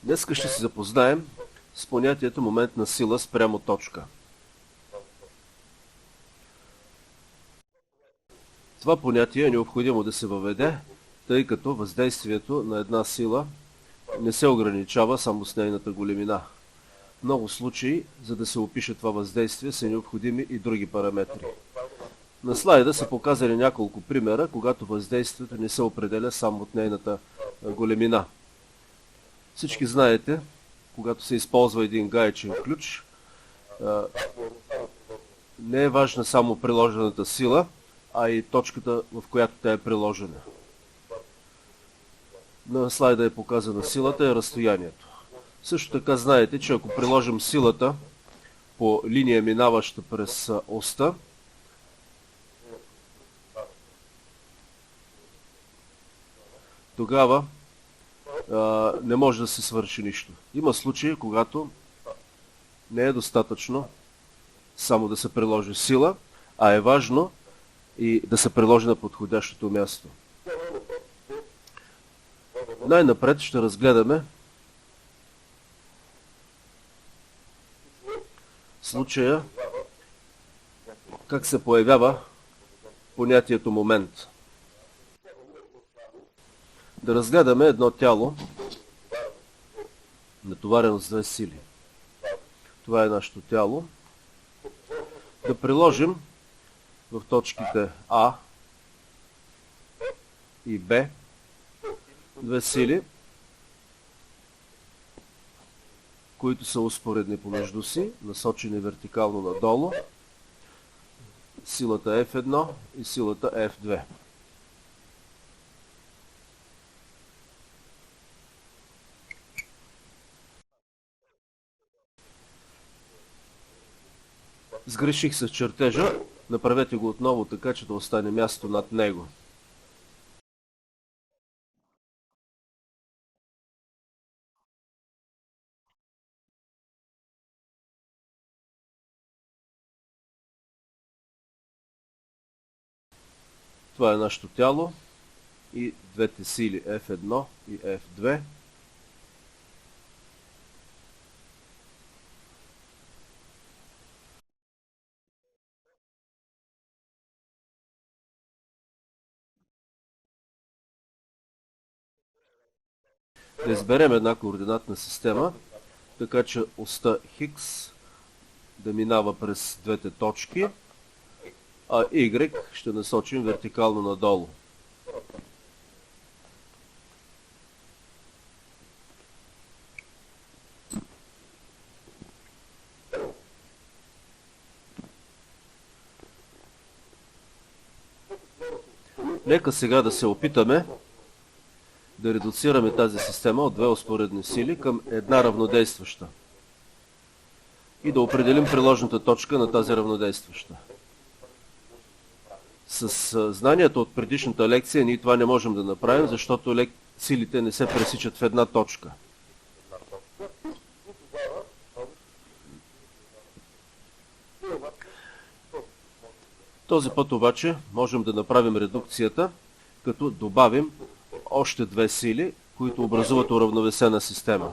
Днес ще се запознаем с понятието момент на сила спрямо точка. Това понятие е необходимо да се въведе, тъй като въздействието на една сила не се ограничава само с нейната големина. В много случаи, за да се опише това въздействие, са необходими и други параметри. На слайда са показали няколко примера, когато въздействието не се определя само от нейната големина. Всички знаете, когато се използва един гаечен ключ, не е важна само приложената сила, а и точката, в която тя е приложена. На слайда е показана силата и разстоянието. Също така знаете, че ако приложим силата по линия, минаваща през оста, тогава не може да се свърши нищо. Има случаи, когато не е достатъчно само да се приложи сила, а е важно и да се приложи на подходящото място. Най-напред ще разгледаме случая как се появява понятието момент. Да разгледаме едно тяло, натоварено с две сили. Това е нашето тяло. Да приложим в точките А и Б две сили, които са успоредни помежду си, насочени вертикално надолу. Силата F1 и силата F2. Сгреших с чертежа, направете го отново така, че да остане място над него. Това е нашето тяло и двете сили F1 и F2. Да изберем една координатна система, така че оста Хикс да минава през двете точки, а Y ще насочим вертикално надолу. Нека сега да се опитаме да редуцираме тази система от две успоредни сили към една равнодействаща и да определим приложната точка на тази равнодействаща. С знанието от предишната лекция ние това не можем да направим, защото силите не се пресичат в една точка. Този път обаче можем да направим редукцията, като добавим още две сили, които образуват уравновесена система.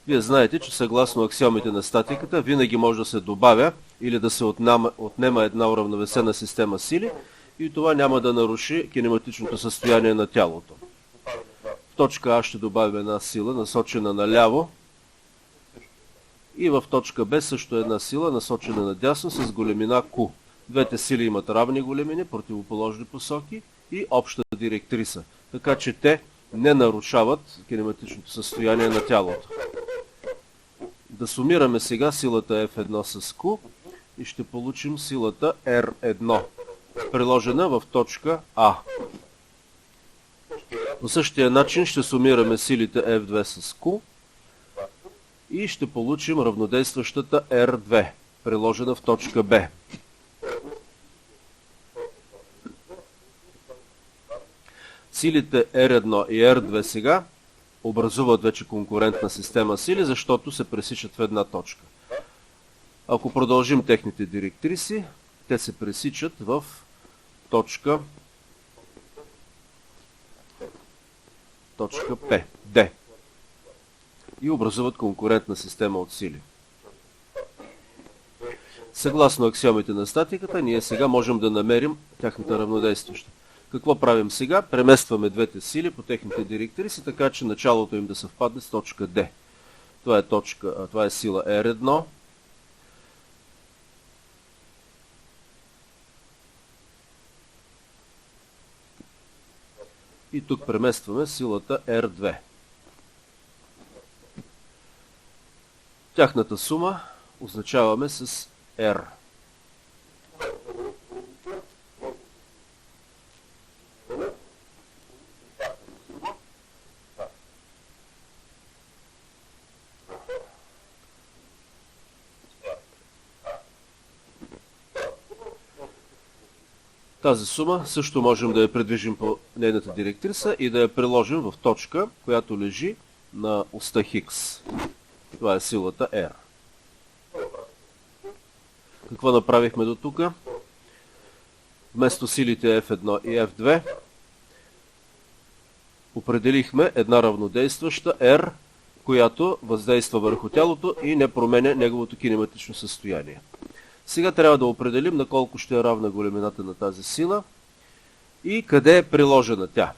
Вие знаете, че съгласно аксиомите на статиката винаги може да се добавя или да се отнема една уравновесена система сили и това няма да наруши кинематичното състояние на тялото. В точка А ще добавим една сила, насочена наляво, и в точка Б също една сила, насочена надясно с големина Q. Двете сили имат равни големини, противоположни посоки и обща директриса, така че те не нарушават кинематичното състояние на тялото. Да сумираме сега силата F1 с Q и ще получим силата R1, приложена в точка А. По същия начин ще сумираме силите F2 с Q и ще получим равнодействащата R2, приложена в точка Б. Силите R1 и R2 сега образуват вече конкурентна система сили, защото се пресичат в една точка. Ако продължим техните директриси, те се пресичат в точка точка P, D и образуват конкурентна система от сили. Съгласно аксиомите на статиката, ние сега можем да намерим тяхната равнодействаща. Какво правим сега? Преместваме двете сили по техните директриси, така че началото им да съвпадне с точка D. Това е сила R1. И тук преместваме силата R2. Тяхната сума означаваме с R. Тази сума също можем да я придвижим по нейната директриса и да я приложим в точка, която лежи на оста Хикс. Това е силата R. Какво направихме до тук? Вместо силите F1 и F2 определихме една равнодействаща R, която въздейства върху тялото и не променя неговото кинематично състояние. Сега трябва да определим на колко ще е равна големината на тази сила и къде е приложена тя.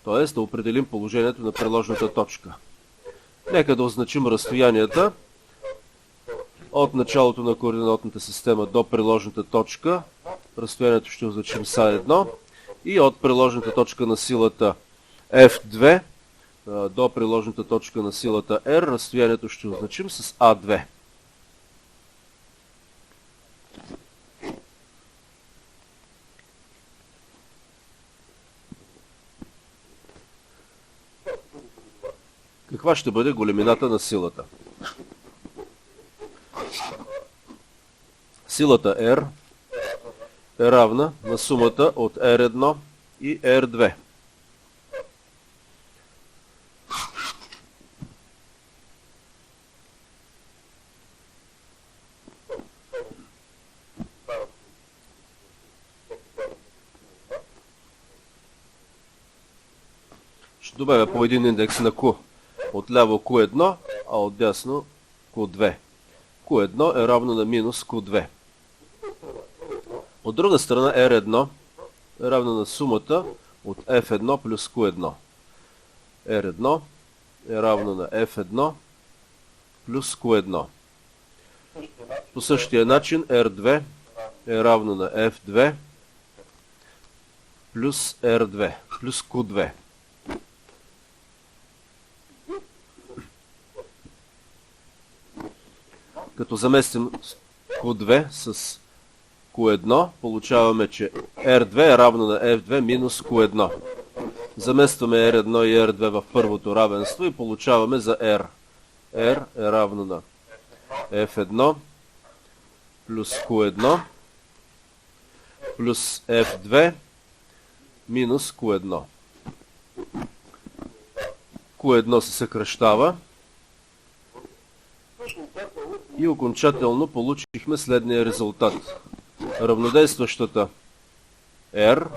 Тоест да определим положението на приложната точка. Нека да означим разстоянията от началото на координатната система до приложната точка. Разстоянието ще означим СА1 и от приложната точка на силата F2 до приложната точка на силата R разстоянието ще означим с А2. Каква ще бъде големината на силата? Силата R е равна на сумата от R1 и R2. Ще добавя по един индекс на Q. Отляво Q1, а отдясно Q2. Q1 е равно на минус Q2. От друга страна R1 е равна на сумата от F1 плюс Q1. R1 е равно на F1 плюс Q1. По същия начин R2 е равно на F2 плюс R2 плюс Q2. Като заместим Q2 с Q1, получаваме, че R2 е равно на F2 минус Q1. Заместваме R1 и R2 в първото равенство и получаваме за R. R е равно на F1 плюс Q1 плюс F2 минус Q1. Q1 се съкращава и окончателно получихме следния резултат. Равнодействащата R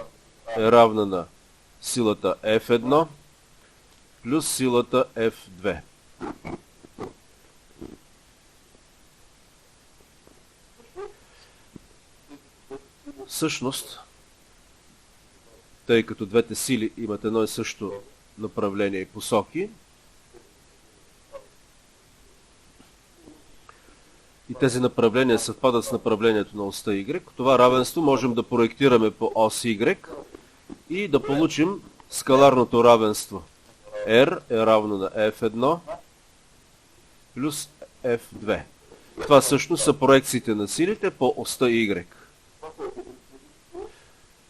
е равна на силата F1 плюс силата F2. Всъщност, тъй като двете сили имат едно и също направление и посоки, и тези направления съвпадат с направлението на оста Y, това равенство можем да проектираме по ос Y и да получим скаларното равенство. R е равно на F1 плюс F2. Това всъщност са проекциите на силите по оста Y.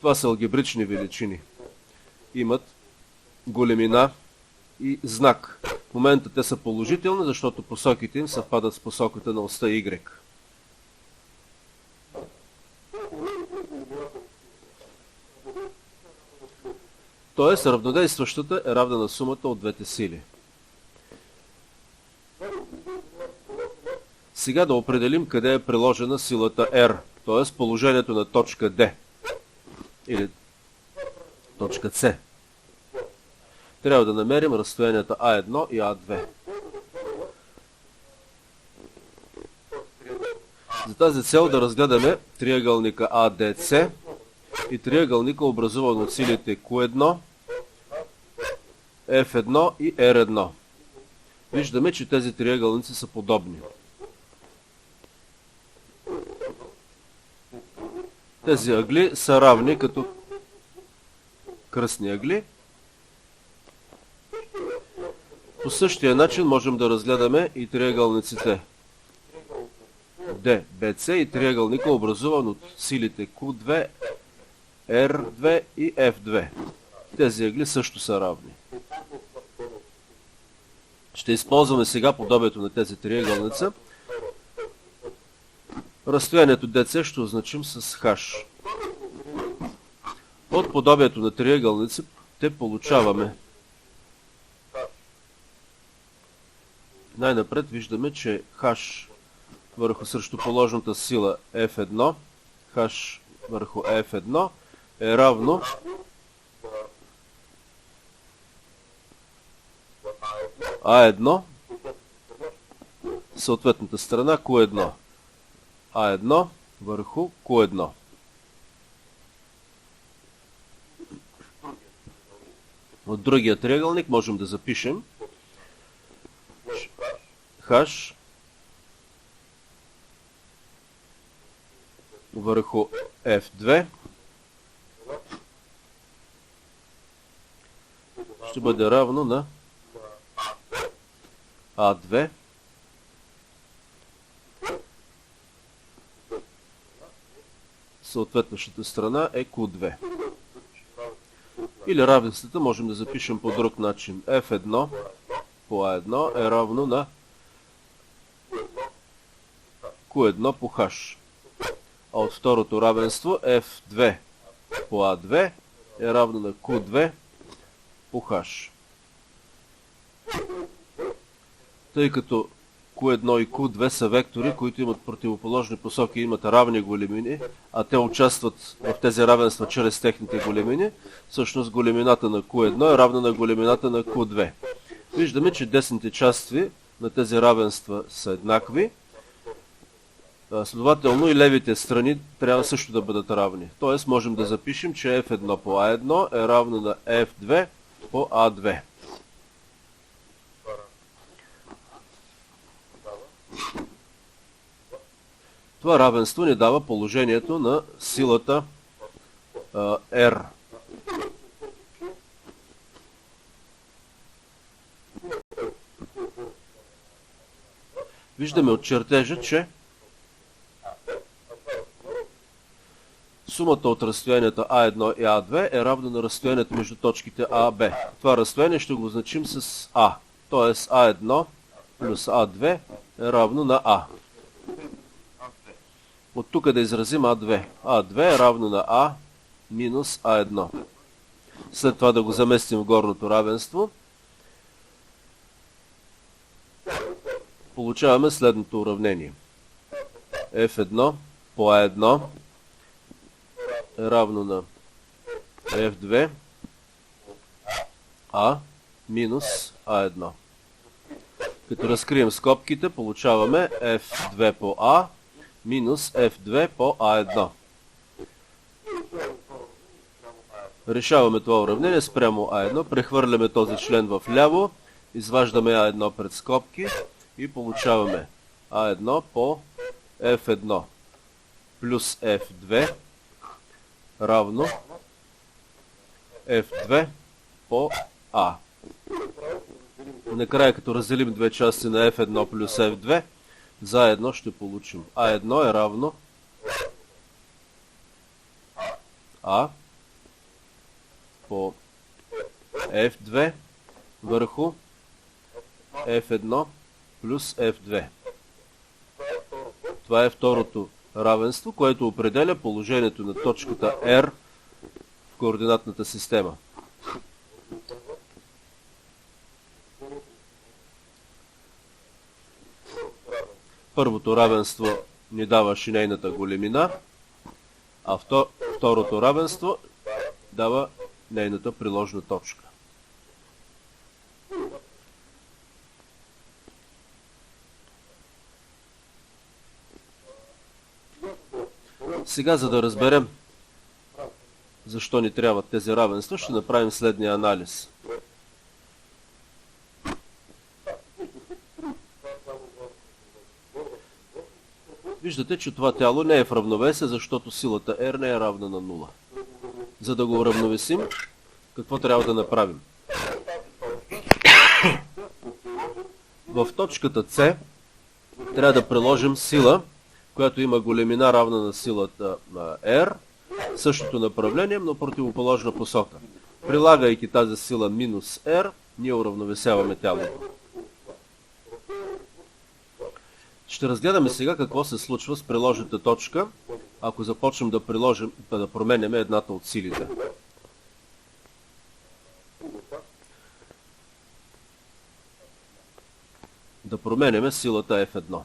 Това са алгебрични величини. Имат големина и знак. В момента те са положителни, защото посоките им съвпадат с посоката на оста Y. Тоест, равнодействащата е равна на сумата от двете сили. Сега да определим къде е приложена силата R, т.е. положението на точка D или точка C. Трябва да намерим разстоянията А1 и А2. За тази цел да разгледаме триъгълника ADC и триъгълника, образуван от силите Q1, F1 и R1. Виждаме, че тези триъгълници са подобни. Тези ъгли са равни като кръстни ъгли. По същия начин можем да разгледаме и триъгълниците DBC и триъгълника, образуван от силите Q2, R2 и F2. Тези ъгли също са равни. Ще използваме сега подобието на тези триъгълница. Разстоянието DC ще означим с H. От подобието на триъгълниците получаваме. Най-напред виждаме, че H върху срещуположната сила F1, H върху F1 е равно А1, съответната страна Q1. А1 върху Q1. От другия триъгълник можем да запишем H върху F2 ще бъде равно на А2 съответващата страна е Q2. Или равенствата можем да запишем по друг начин. F1 по A1 е равно на Q1 по H. А от второто равенство F2 по A2 е равно на Q2 по H. Тъй като Q1 и Q2 са вектори, които имат противоположни посоки и имат равни големини, а те участват в тези равенства чрез техните големини, всъщност големината на Q1 е равна на големината на Q2. Виждаме, че десните части на тези равенства са еднакви. Следователно и левите страни трябва също да бъдат равни. Тоест можем да запишем, че F1 по A1 е равно на F2 по A2. Това равенство ни дава положението на силата R. Виждаме от чертежа, че сумата от разстоянията А1 и А2 е равна на разстоянието между точките А и Б. Това разстояние ще го означим с А. Т.е. А1 плюс А2 е равно на А. От тук да изразим А2. А2 е равно на А минус А1. След това да го заместим в горното равенство. Получаваме следното уравнение. F1 по A1 е равно на F2 А минус А1. Като разкрием скобките, получаваме F2 по А минус F2 по A1. Решаваме това уравнение спрямо A1, прехвърляме този член в ляво, изваждаме A1 пред скобки и получаваме A1 по F1 плюс F2 равно F2 по А. Накрая, като разделим две части на F1 плюс F2, заедно ще получим А1 е равно А по F2 върху F1 плюс F2. Това е второто равенство, което определя положението на точката R в координатната система. Първото равенство ни дава шинейната големина, а второто равенство дава нейната приложна точка. Сега, за да разберем защо ни трябват тези равенства, ще направим следния анализ. Виждате, че това тяло не е в равновесие, защото силата R не е равна на 0. За да го уравновесим, какво трябва да направим? В точката C трябва да приложим сила, която има големина равна на силата на R, същото направление, но противоположна посока. Прилагайки тази сила минус R, ние уравновесяваме тялото. Ще разгледаме сега какво се случва с приложната точка, ако започнем да променяме едната от силите. Да променяме силата F1.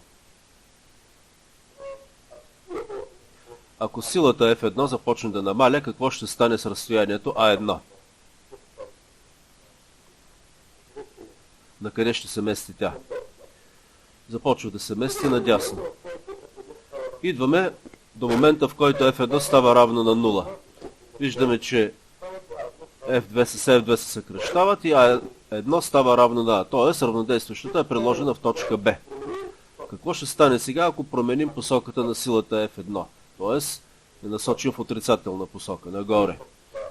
Ако силата F1 започне да намаля, какво ще стане с разстоянието A1? На къде ще се мести тя? Започва да се мести надясно. Идваме до момента, в който F1 става равно на 0. Виждаме, че F2 с F2 се съкращават и A1 става равно на A. Т.е. равнодействащата е приложена в точка B. Какво ще стане сега, ако променим посоката на силата F1? Т.е. е насочим в отрицателна посока, нагоре.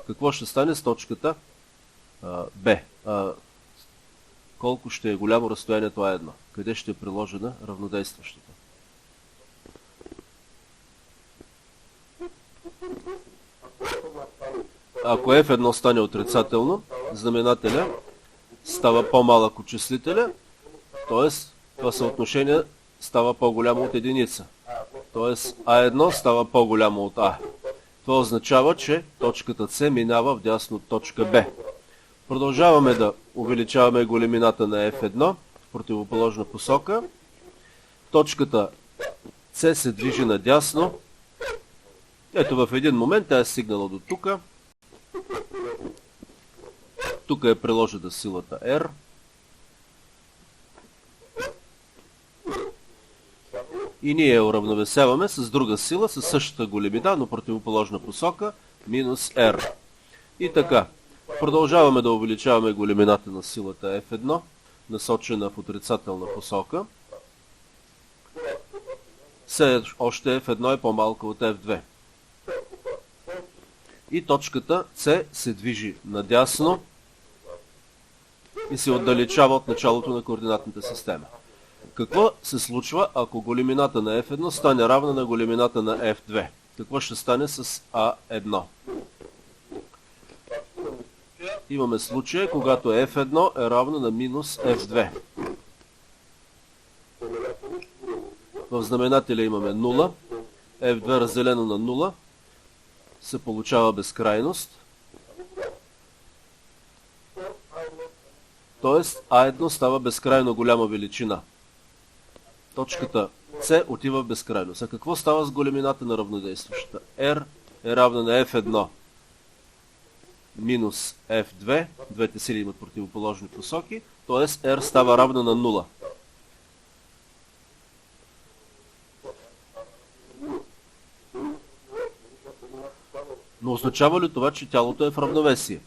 Какво ще стане с точката B? Колко ще е голямо разстоянието A1? Къде ще е приложена равнодействащата? Ако F1 стане отрицателно, знаменателя става по-малък от числителя, т.е. това съотношение става по-голямо от единица. Т.е. A1 става по-голямо от A. Това означава, че точката C минава вдясно от точка B. Продължаваме да увеличаваме големината на F1 в противоположна посока. Точката C се движи надясно. Ето в един момент тя е стигнала до тук. Тук е приложена силата R. И ние я уравновесяваме с друга сила, с същата големина, но противоположна посока, минус R. И така, продължаваме да увеличаваме големината на силата F1, насочена в отрицателна посока. Все още F1 е по-малка от F2. И точката C се движи надясно и се отдалечава от началото на координатната система. Какво се случва, ако големината на F1 стане равна на големината на F2? Какво ще стане с A1? Имаме случая, когато F1 е равно на минус F2. В знаменателя имаме 0. F2 разделено на 0 се получава безкрайност. Тоест A1 става безкрайно голяма величина. Точката C отива в безкрайност. А какво става с големината на равнодействащата? R е равна на F1 минус F2. Двете сили имат противоположни посоки. Т.е. R става равна на 0. Но означава ли това, че тялото е в равновесие?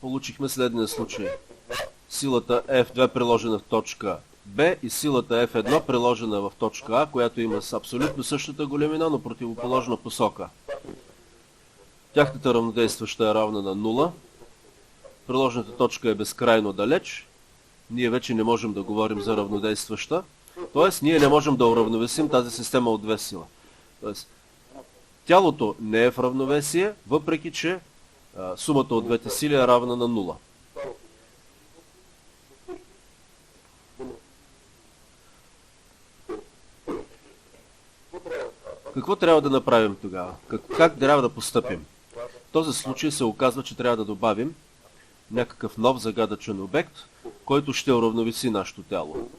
Получихме следния случай. Силата F2 приложена в точка B и силата F1 приложена в точка A, която има с абсолютно същата големина, но противоположна посока. Тяхната равнодействаща е равна на 0. Приложената точка е безкрайно далеч. Ние вече не можем да говорим за равнодействаща. Тоест, ние не можем да уравновесим тази система от две сила. Тоест, тялото не е в равновесие, въпреки че сумата от двете сили е равна на 0. Какво трябва да направим тогава? Как трябва да постъпим? В този случай се оказва, че трябва да добавим някакъв нов загадъчен обект, който ще уравновеси нашето тяло.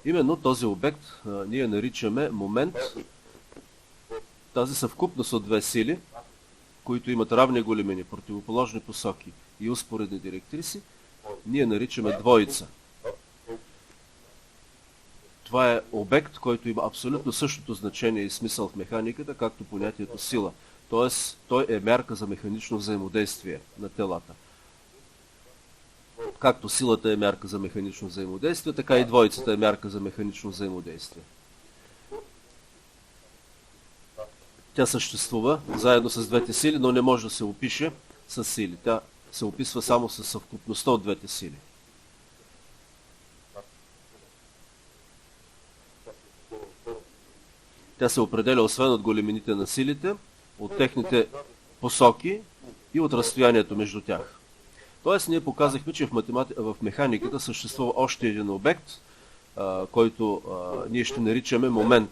Именно този обект ние наричаме момент. Тази съвкупност от две сили, които имат равни големини, противоположни посоки и успоредни директриси, ние наричаме двоица. Това е обект, който има абсолютно същото значение и смисъл в механиката, както понятието сила. Тоест, той е мярка за механично взаимодействие на телата. Както силата е мярка за механично взаимодействие, така и двоицата е мярка за механично взаимодействие. Тя съществува заедно с двете сили, но не може да се опише с сили. Тя се описва само с съвкупността от двете сили. Тя се определя освен от големините на силите, от техните посоки и от разстоянието между тях. Тоест, ние показахме, че в механиката съществува още един обект, който ние ще наричаме момент.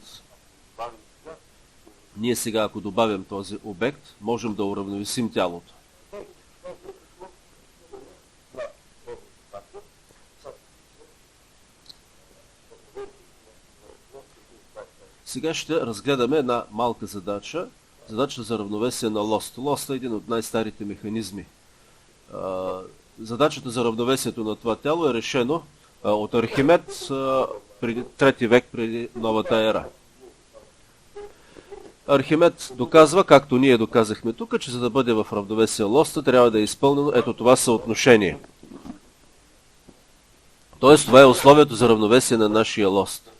Ние сега, ако добавим този обект, можем да уравновесим тялото. Сега ще разгледаме една малка задача. Задача за равновесие на лост. Лост е един от най-старите механизми. Задачата за равновесието на това тяло е решено от Архимед преди 3 век преди новата ера. Архимед доказва, както ние доказахме тук, че за да бъде в равновесие лоста, трябва да е изпълнено ето това съотношение. Тоест, това е условието за равновесие на нашия лост.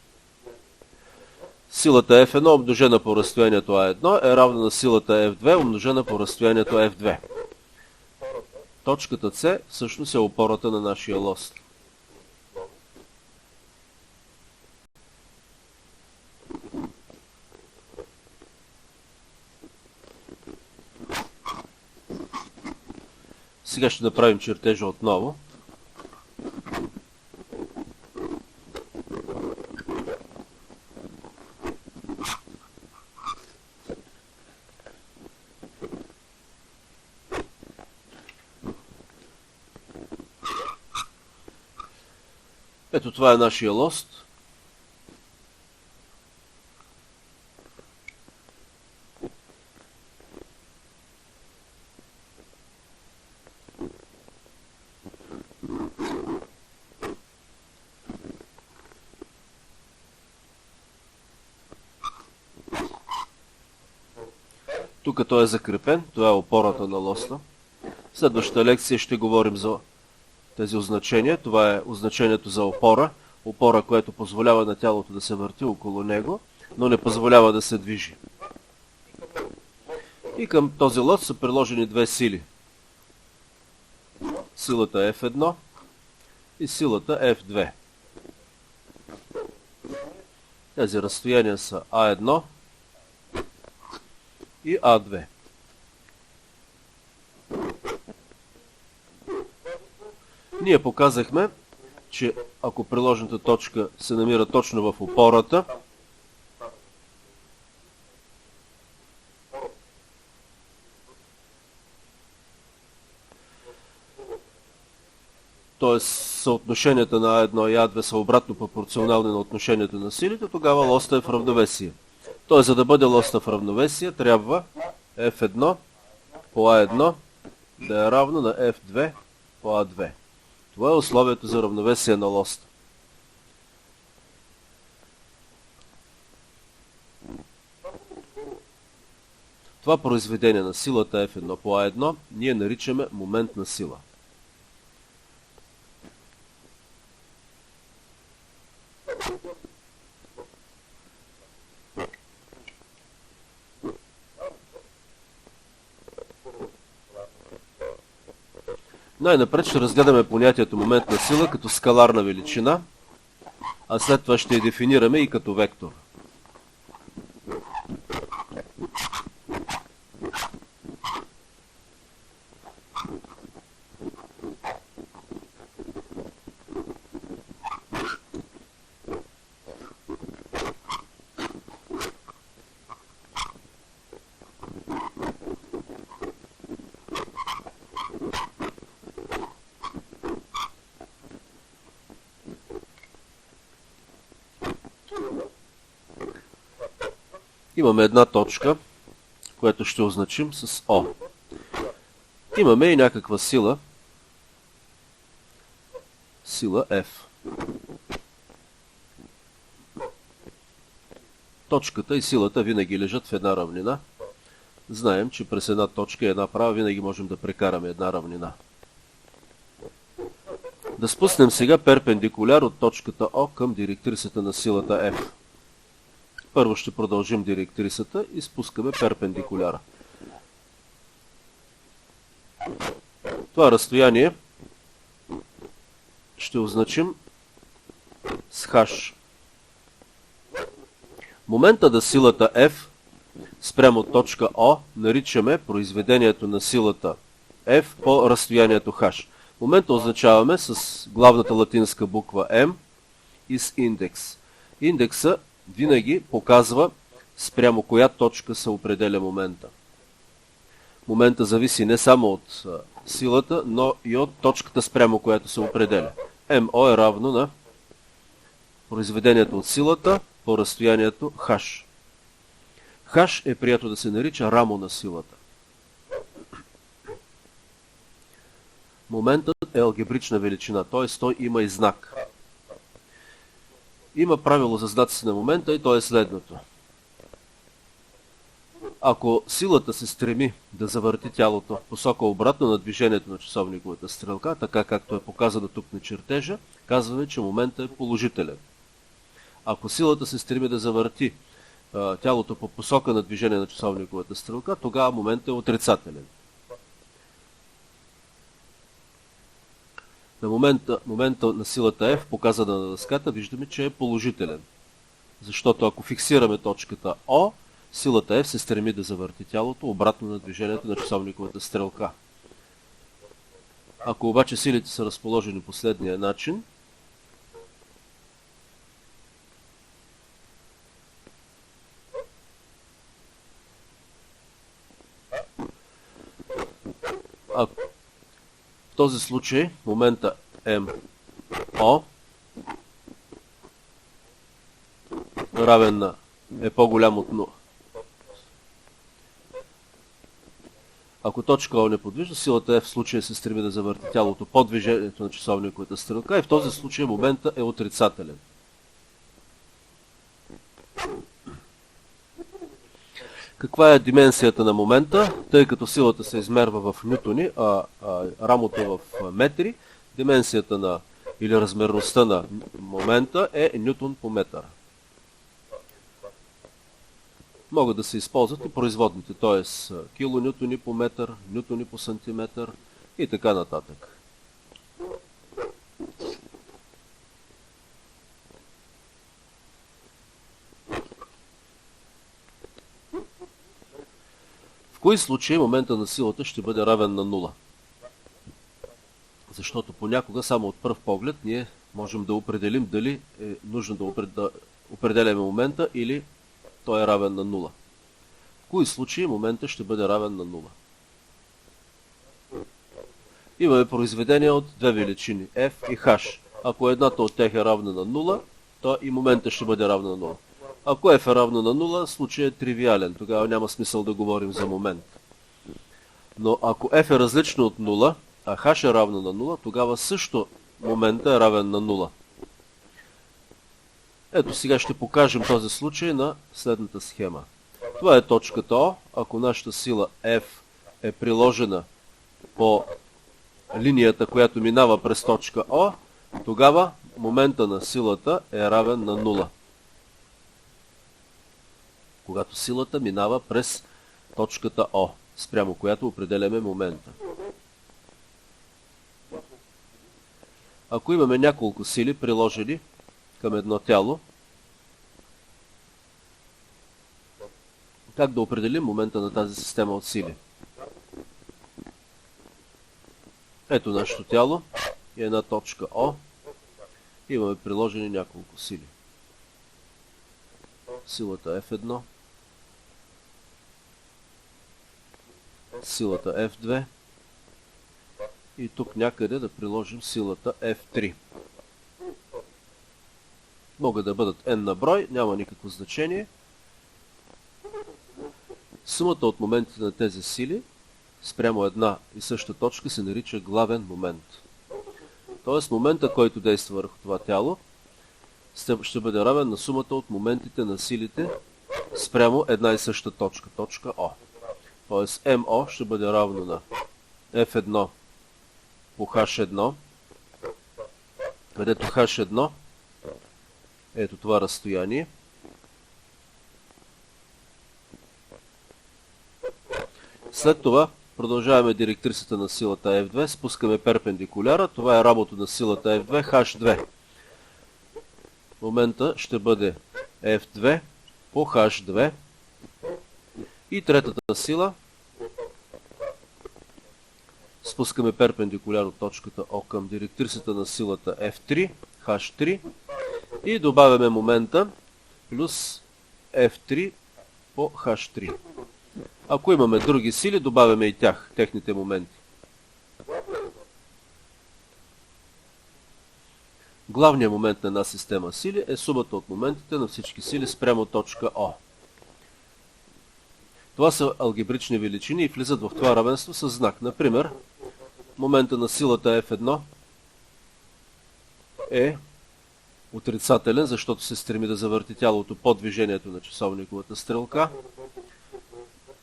Силата F1 умножена по разстоянието A1 е равна на силата F2 умножена по разстоянието F2. Точката C всъщност е опората на нашия лост. Сега ще направим чертежа отново. Ето това е нашия лост. Тук той е закрепен, това е опората на лоста. В следващата лекция ще говорим за тези означения. Това е означението за опора. Опора, което позволява на тялото да се върти около него, но не позволява да се движи. И към този лост са приложени две сили. Силата F1 и силата F2. Тези разстояния са A1 и A2. Ние показахме, че ако приложната точка се намира точно в опората, т.е. съотношенията на А1 и А2 са обратно пропорционални на отношението на силите, тогава лоста е в равновесие. Т.е. за да бъде лоста в равновесие, трябва F1 по А1 да е равно на F2 по А2. Това е условието за равновесие на лоста. Това произведение на силата F1 по A1 ние наричаме момент на сила. Най-напред ще разгледаме понятието момент на сила като скаларна величина, а след това ще я дефинираме и като вектор. Имаме една точка, която ще означим с О. Имаме и някаква сила, сила F. Точката и силата винаги лежат в една равнина. Знаем, че през една точка и една права винаги можем да прекараме една равнина. Да спуснем сега перпендикуляр от точката О към директрисата на силата F. Първо ще продължим директрисата и спускаме перпендикуляра. Това разстояние ще означим с H. Момента на силата F спрямо точка О наричаме произведението на силата F по разстоянието H. Момента означаваме с главната латинска буква M и с индекс. Индекса винаги показва спрямо коя точка се определя момента. Момента зависи не само от силата, но и от точката спрямо която се определя. МО е равно на произведението от силата по разстоянието H. H е прието да се нарича рамо на силата. Моментът е алгебрична величина, т.е. той има и знак. Има правило за знаците на момента и то е следното. Ако силата се стреми да завърти тялото в посока обратно на движението на часовниковата стрелка, така както е показано тук на чертежа, казваме, че моментът е положителен. Ако силата се стреми да завърти тялото по посока на движение на часовниковата стрелка, тогава моментът е отрицателен. На момента на силата F, показана на дъската, виждаме, че е положителен. Защото ако фиксираме точката О, силата F се стреми да завърти тялото обратно на движението на часовниковата стрелка. Ако обаче силите са разположени по следния начин, в този случай момента МО равен на е по-голям от 0. Ако точка О не подвижда, силата F в случая се стреми да завърти тялото по движението на часовниковата стрелка и в този случай момента е отрицателен. Каква е дименсията на момента? Тъй като силата се измерва в нютони, а рамото в метри, дименсията или размерността на момента е нютон по метър. Могат да се използват и производните, т.е. килонютони по метър, нютони по сантиметър и така нататък. В кои случаи момента на силата ще бъде равен на 0? Защото понякога само от пръв поглед ние можем да определим дали е нужно да определяме момента или той е равен на 0. В кои случаи момента ще бъде равен на 0? Имаме произведение от две величини F и H. Ако едната от тях е равна на 0, то и момента ще бъде равна на 0. Ако F е равно на 0, случай е тривиален. Тогава няма смисъл да говорим за момент. Но ако F е различно от 0, а H е равно на 0, тогава също момента е равен на 0. Ето сега ще покажем този случай на следната схема. Това е точката О. Ако нашата сила F е приложена по линията, която минава през точка О, тогава момента на силата е равен на 0. Когато силата минава през точката О, спрямо която определяме момента. Ако имаме няколко сили приложени към едно тяло, как да определим момента на тази система от сили? Ето нашето тяло и една точка О. Имаме приложени няколко сили. Силата F1, силата F2 и тук някъде да приложим силата F3. Могат да бъдат n на брой, няма никакво значение. Сумата от моментите на тези сили спрямо една и съща точка се нарича главен момент. Тоест момента, който действа върху това тяло, ще бъде равен на сумата от моментите на силите спрямо една и съща точка, точка О. Тоест МО ще бъде равно на F1 по H1, където H1 ето това разстояние. След това продължаваме директрисата на силата F2, спускаме перпендикуляра, това е работа на силата F2, H2. В момента ще бъде F2 по H2 и третата сила спускаме перпендикулярно точката О към директрисата на силата F3, H3 и добавяме момента плюс F3 по H3. Ако имаме други сили, добавяме и тях, техните моменти. Главният момент на една система сили е сумата от моментите на всички сили спрямо точка О. Това са алгебрични величини и влизат в това равенство с знак. Например, момента на силата F1 е отрицателен, защото се стреми да завърти тялото по движението на часовниковата стрелка.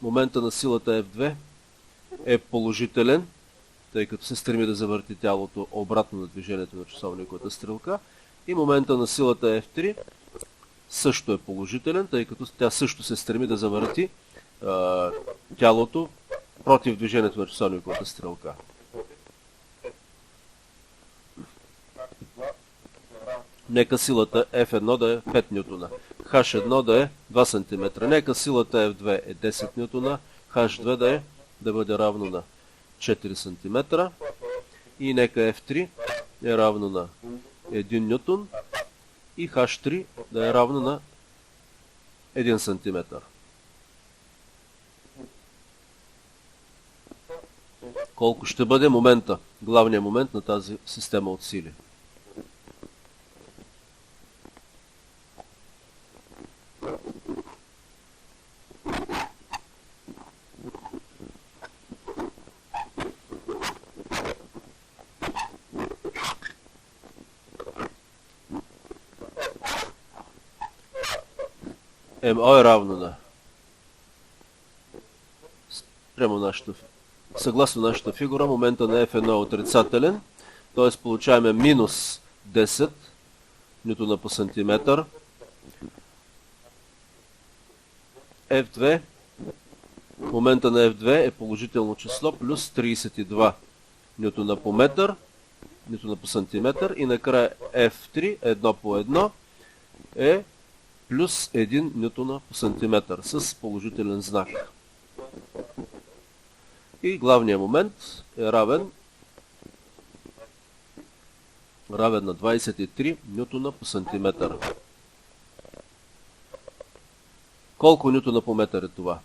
Момента на силата F2 е положителен, тъй като се стреми да завърти тялото обратно на движението на часовниковата стрелка. И момента на силата F3 също е положителен, тъй като тя също се стреми да завърти тялото против движението на часовниковата стрелка. Нека силата F1 да е 5 нютона, H1 да е 2 см. Нека силата F2 е 10 нютона, H2 да бъде равно на 4 см. И нека F3 е равно на 1 нютон и H3 да е равно на 1 см. Колко ще бъде момента, главният момент на тази система от сили? МО е равно на съгласно нашата фигура, момента на F1 е отрицателен, т.е. получаваме минус 10 нютона по сантиметър. F2, момента на F2 е положително число, плюс 32 нютона по метър, нютона по сантиметър и накрая F3, 1 по 1 е плюс 1 нютона по сантиметър с положителен знак. И главният момент е равен на 23 нютона по сантиметър. Колко нютона по метър е това?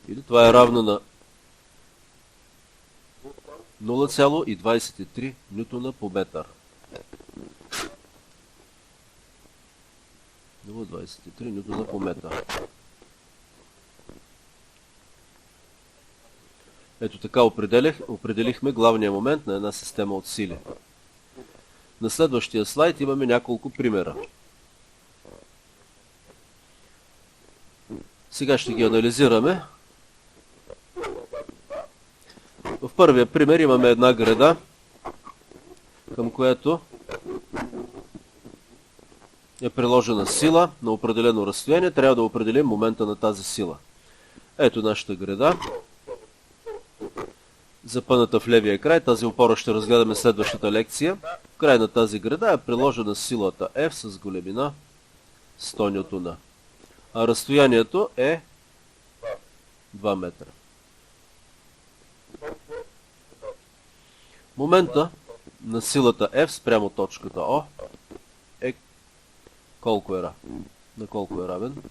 Или това е равно на 0,23 нютона по метър. 0,23 нютона по метър. Ето така определихме главния момент на една система от сили. На следващия слайд имаме няколко примера. Сега ще ги анализираме. В първия пример имаме една греда, към която е приложена сила на определено разстояние. Трябва да определим момента на тази сила. Ето нашата греда. Запъната в левия край. Тази опора ще разгледаме следващата лекция. В край на тази греда е приложена силата F с големина 100 нютона. А разстоянието е 2 метра. Момента на силата F спрямо точката О е колко е равен? На колко е равен?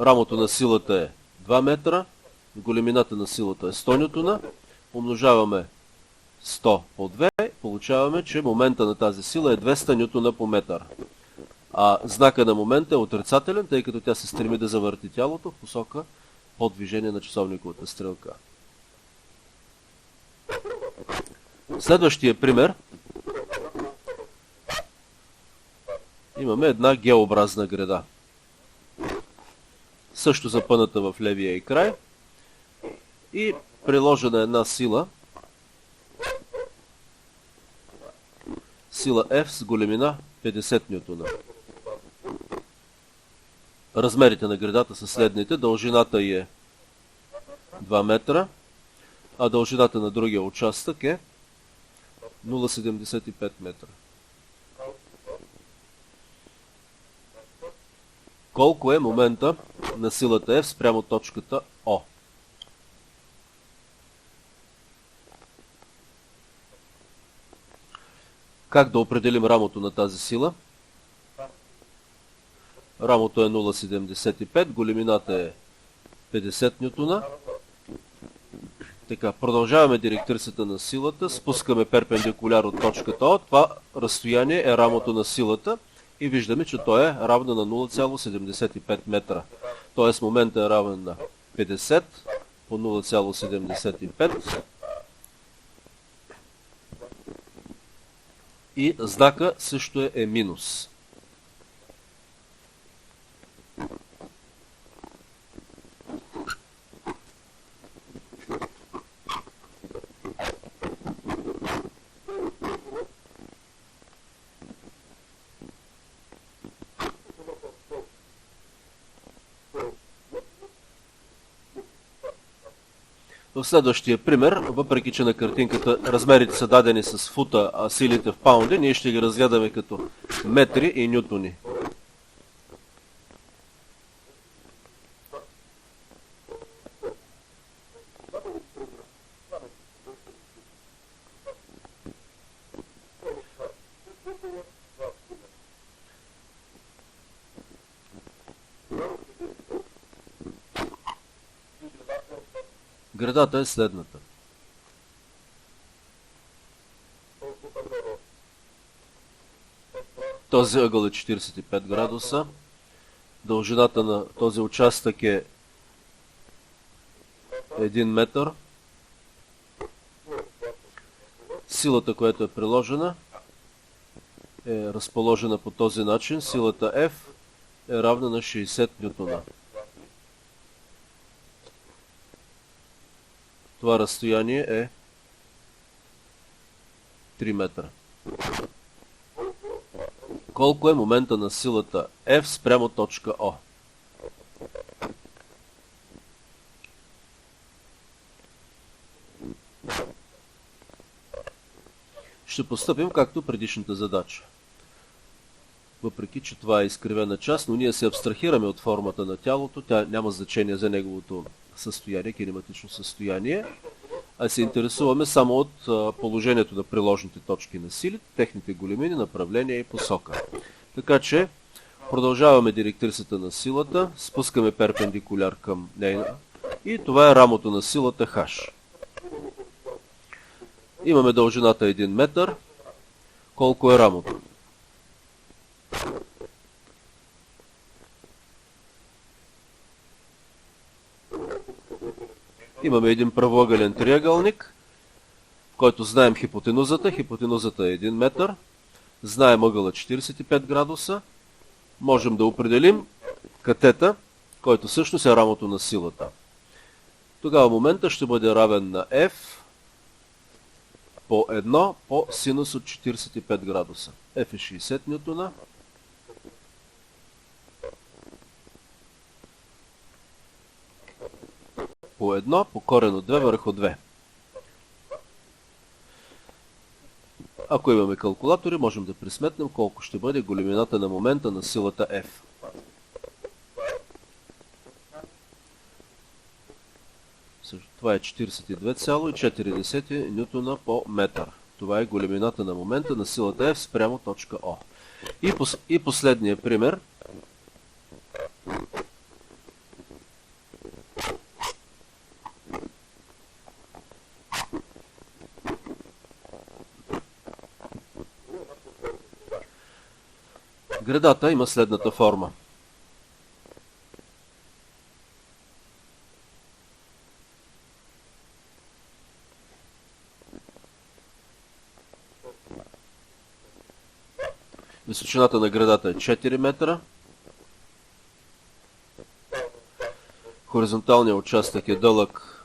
Рамото на силата е 2 метра, големината на силата е 100 нютона, умножаваме 100 по 2, получаваме, че момента на тази сила е 200 нютона по метър. А знака на момента е отрицателен, тъй като тя се стреми да завърти тялото в посока по движение на часовниковата стрелка. Следващия пример. Имаме една Г-образна града. Също запъната в левия й край и приложена една сила. Сила F с големина 50 нютона. Размерите на гредата са следните. Дължината й е 2 метра, а дължината на другия участък е 0,75 метра. Колко е момента на силата F спрямо точката О? Как да определим рамото на тази сила? Рамото е 0,75, големината е 50 нютона. Така, продължаваме директрисата на силата, спускаме перпендикуляр от точката О. Това разстояние е рамото на силата и виждаме, че то е равно на 0,75 метра. Тоест моментът е равен на 50 по 0,75 и знака също е минус. В следващия пример, въпреки че на картинката размерите са дадени с фута, а силите в паунди, ние ще ги разгледаме като метри и нютони. Гредата е следната. Този ъгъл е 45 градуса. Дължината на този участък е 1 метър. Силата, която е приложена, е разположена по този начин. Силата F е равна на 60 нютона. Това разстояние е 3 метра. Колко е момента на силата F спрямо точка О? Ще постъпим както предишната задача. Въпреки че това е изкривена част, но ние се абстрахираме от формата на тялото, тя няма значение за неговото състояние, кинематично състояние, а се интересуваме само от положението на приложните точки на силите, техните големини, направления и посока. Така че продължаваме директрисата на силата, спускаме перпендикуляр към нея и това е рамото на силата H. Имаме дължината 1 метър. Колко е рамото? Имаме един правоъгълен триъгълник, в който знаем хипотенузата. Хипотенузата е 1 метър. Знаем ъгъла 45 градуса. Можем да определим катета, който всъщност е рамото на силата. Тогава момента ще бъде равен на F по 1 по синус от 45 градуса. F е 60 нютона. По 1 по корен от 2 върху 2. Ако имаме калкулатори, можем да пресметнем колко ще бъде големината на момента на силата F. Това е 42,4 нютона по метър. Това е големината на момента на силата F спрямо точка О. И последния пример. Гредата има следната форма. Височината на гредата е 4 метра. Хоризонталният участък е дълъг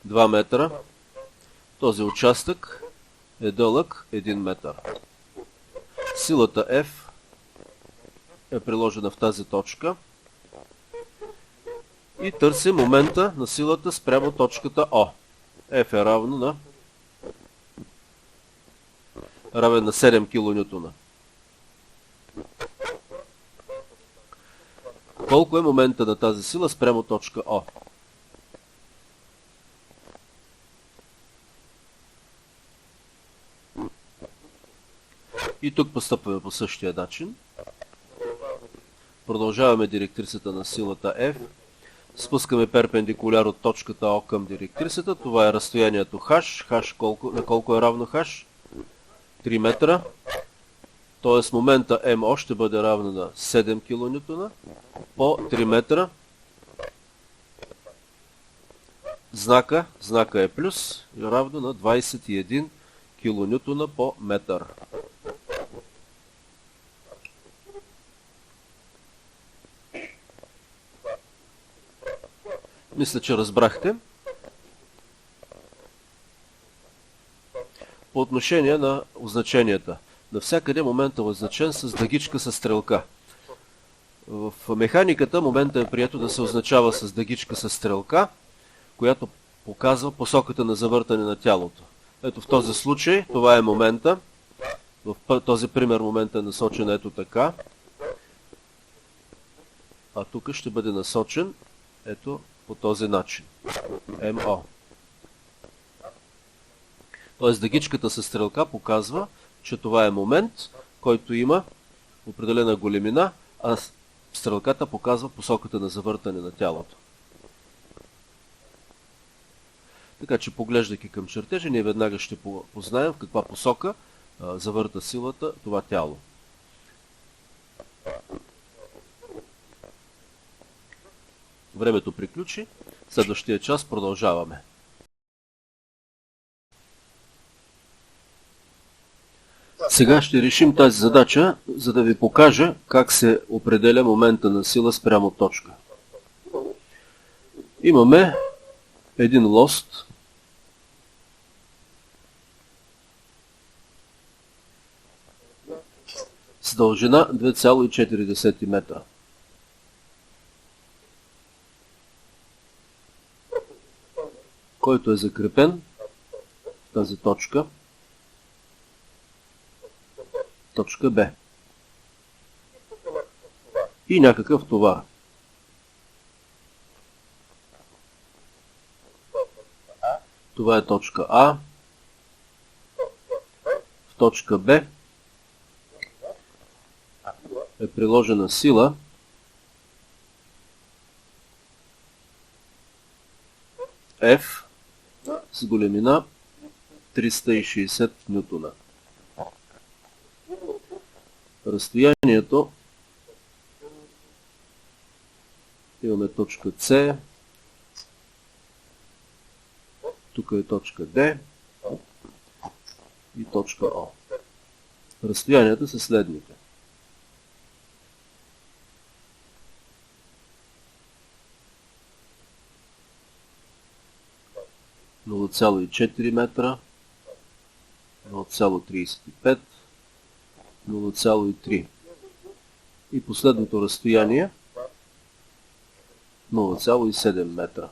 2 метра. Този участък е дълъг 1 метър. Силата F е приложена в тази точка и търси момента на силата спрямо точката О. F е равен на 7 кН. Колко е момента на тази сила спрямо точка О? И тук постъпваме по същия начин. Продължаваме директрисата на силата F. Спускаме перпендикуляр от точката О към директрисата. Това е разстоянието h. На колко е равно h? 3 метра. Т.е. момента МО ще бъде равна на 7 кН по 3 метра. Знака е плюс и равно на 21 кН по метър. Мисля, че разбрахте. По отношение на означенията. Навсякъде моментът е означен с дъгичка със стрелка. В механиката моментът е прието да се означава с дъгичка със стрелка, която показва посоката на завъртане на тялото. Ето в този случай това е момента. В този пример моментът е насочен ето така. А тук ще бъде насочен ето по този начин. МО. Т.е. дъгичката със стрелка показва, че това е момент, който има определена големина, а стрелката показва посоката на завъртане на тялото. Така че, поглеждайки към чертежа, ние веднага ще познаем в каква посока завърта силата това тяло. Времето приключи. Следващия час продължаваме. Сега ще решим тази задача, за да ви покажа как се определя момента на сила спрямо точка. Имаме един лост, с дължина 2,4 метра. Който е закрепен в тази точка, точка Б. И някакъв товар. Това е точка А. В точка Б е приложена сила F с големина 360 нютона. Разстоянието имаме точка С, тук е точка Д и точка О. Разстоянията са следните. – 0,4 метра, 0,35, 0,3 и последното разстояние 0,7 метра.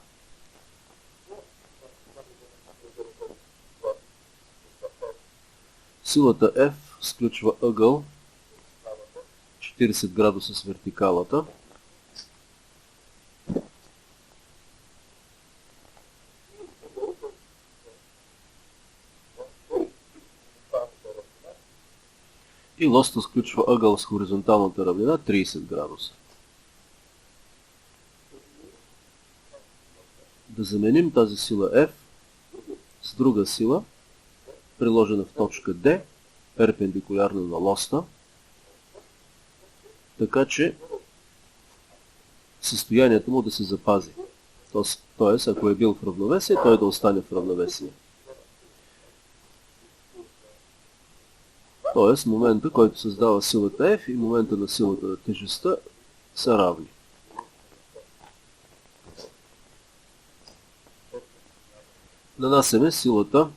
Силата F сключва ъгъл 40 градуса с вертикалата. И лоста сключва ъгъл с хоризонталната равнина 30 градуса. Да заменим тази сила F с друга сила, приложена в точка D, перпендикулярна на лоста. така че състоянието му да се запази. Т.е. ако е бил в равновесие, той да остане в равновесие. Т.е. момента, който създава силата F и момента на силата на тежестта са равни. Нанасяме силата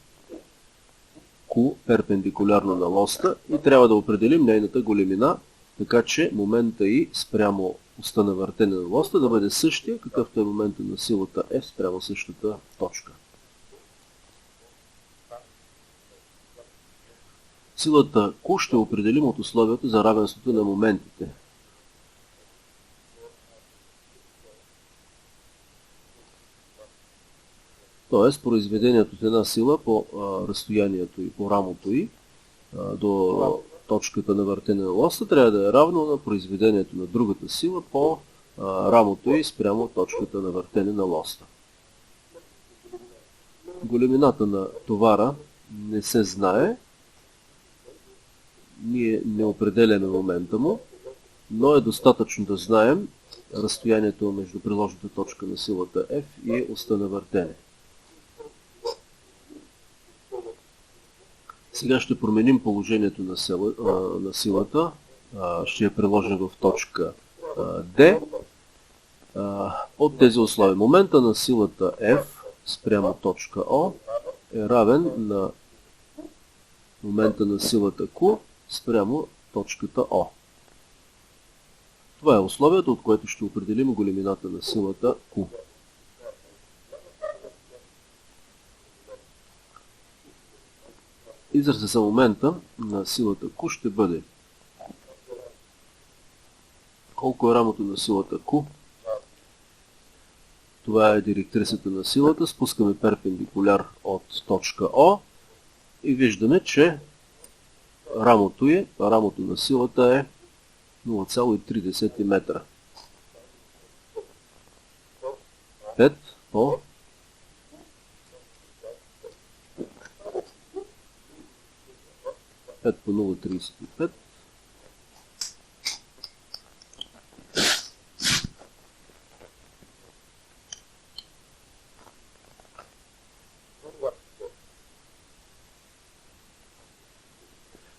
Q перпендикулярно на лоста и трябва да определим нейната големина, така че момента И спрямо оста на въртене на лоста да бъде същия, какъвто е момента на силата F спрямо същата точка. Силата Q ще определим от условията за равенството на моментите. Т.е. произведението от една сила по разстоянието и по рамото И до точката на въртене на лоста трябва да е равно на произведението на другата сила по рамото И спрямо точката на въртене на лоста. Големината на товара не се знае. Ние не определяме момента му, но е достатъчно да знаем разстоянието между приложната точка на силата F и оста на въртене. Сега ще променим положението на силата. Ще я приложим в точка D. От тези условия момента на силата F спрямо точка O е равен на момента на силата Q спрямо точката O. Това е условието, от което ще определим големината на силата Q. Изразът за момента на силата Q ще бъде колко е рамото на силата Q. Това е директрисата на силата. Спускаме перпендикуляр от точка O и виждаме, че рамото на силата е 0,3 метра. 5 по 0,35.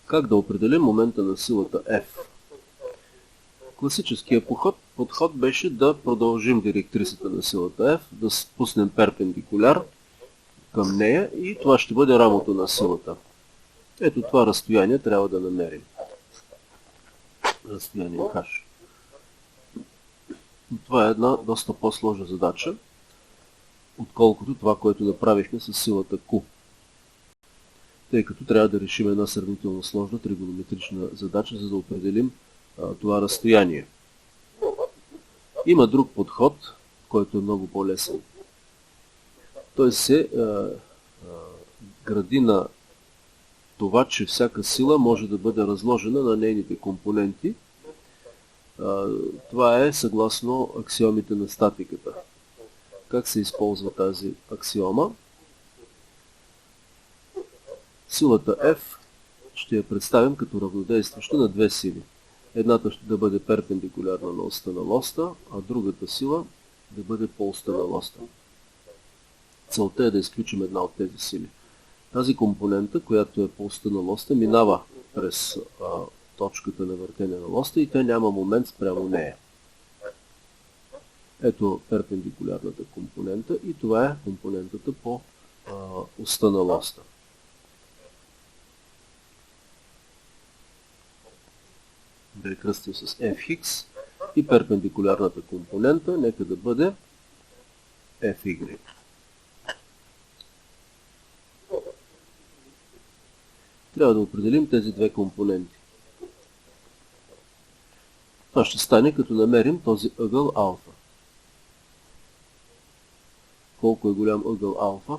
Как да определим момента на силата F? Класическият подход беше да продължим директрисата на силата F, да спуснем перпендикуляр към нея и това ще бъде рамото на силата. Ето това разстояние трябва да намерим. Разстояние H. Това е една доста по-сложна задача, отколкото това, което направихме с силата Q. Тъй като трябва да решим една сравнително сложна тригонометрична задача, за да определим това разстояние. Има друг подход, който е много по-лесен. Той се гради на това, че всяка сила може да бъде разложена на нейните компоненти. Това е съгласно аксиомите на статиката. Как се използва тази аксиома? Силата F ще я представим като равнодействаща на две сили. Едната ще да бъде перпендикулярна на оста на лоста, а другата сила да бъде по оста на лоста. Целта е да изключим една от тези сили. Тази компонента, която е по оста на лоста, минава през точката на въртене на лоста и тя няма момент спрямо нея. Ето перпендикулярната компонента и това е компонентата по оста на лоста. Да е кръстим с Fx и перпендикулярната компонента нека да бъде Fy. Трябва да определим тези две компоненти. Това ще стане като намерим този ъгъл алфа. Колко е голям ъгъл алфа?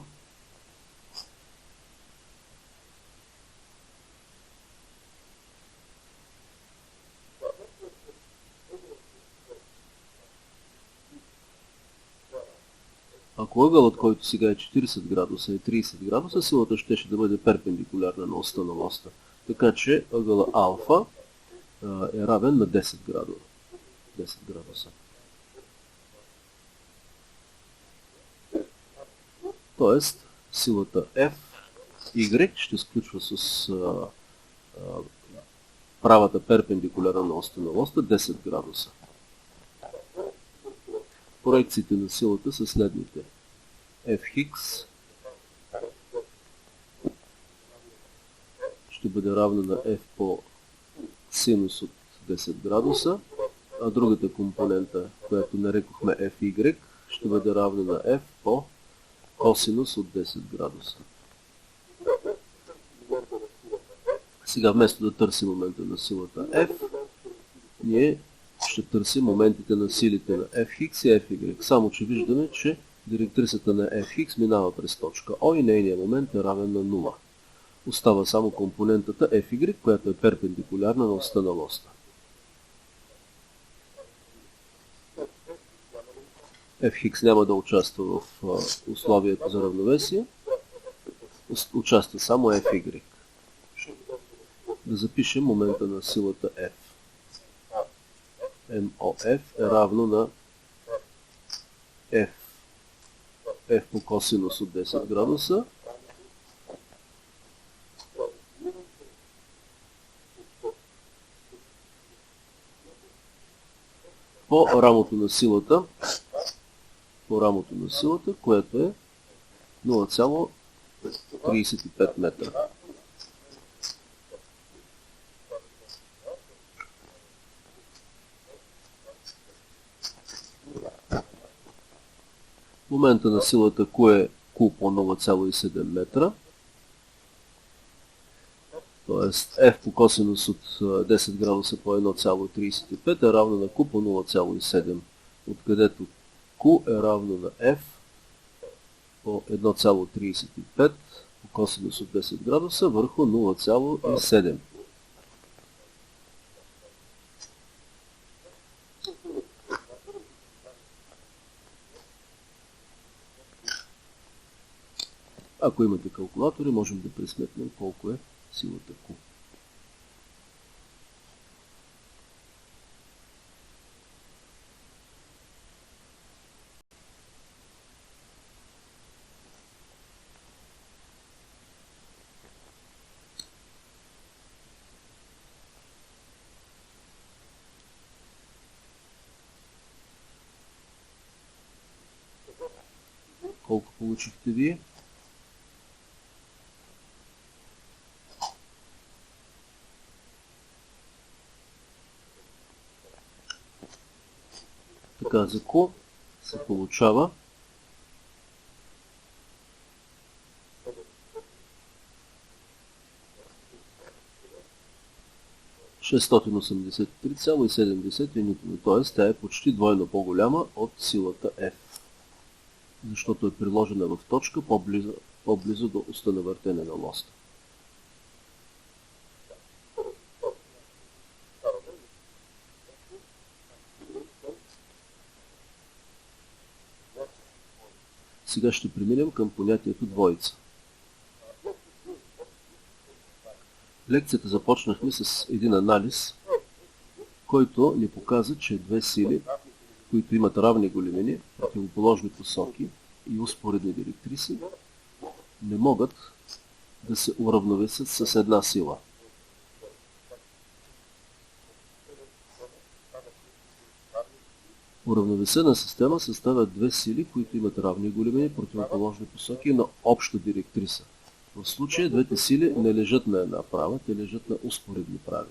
Ако ъгълът, който сега е 40 градуса, е 30 градуса, силата ще да бъде перпендикулярна на оста на лоста. Така че ъгъла алфа е равен на 10 градуса. Тоест, силата F, Y ще сключва с правата перпендикулярна на оста на лоста 10 градуса. Проекциите на силата са следните. F хикс ще бъде равна на F по синус от 10 градуса, а другата компонента, която нарекохме Fy, ще бъде равна на F по косинус от 10 градуса. Сега вместо да търсим момента на силата F, ние ще търсим моментите на силите на Fx и Fy. Само че виждаме, че директрисата на Fx минава през точка O и нейният момент е равен на 0. Остава само компонентата Fy, която е перпендикулярна на оста на лоста. Fx няма да участва в условието за равновесие. Участва само Fy. Да запишем момента на силата F. MOF е равно на F. F по косинус от 10 градуса по рамото на силата, което е 0,35 метра. Момента на силата Q е Q по 0,7 метра. Тоест F по косинус от 10 градуса по 1,35 е равно на Q по 0,7, откъдето Q е равно на F по 1,35 по косинус от 10 градуса върху 0,7. Ако имате калкулатори, можем да пресметнем колко е силата Q. Колко получихте вие? Така, за Q се получава 683,7 нютона, т.е. тя е почти двойно по-голяма от силата F, защото е приложена в точка по-близо до оста на въртене на лоста. Сега ще преминем към понятието двоица. Лекцията започнахме с един анализ, който ни показа, че две сили, които имат равни големини, противоположни посоки и успоредни директриси, не могат да се уравновесят с една сила. Уравновесена система съставят две сили, които имат равни големини, противоположни посоки и на обща директриса. В случая двете сили не лежат на една права, те лежат на успоредни прави.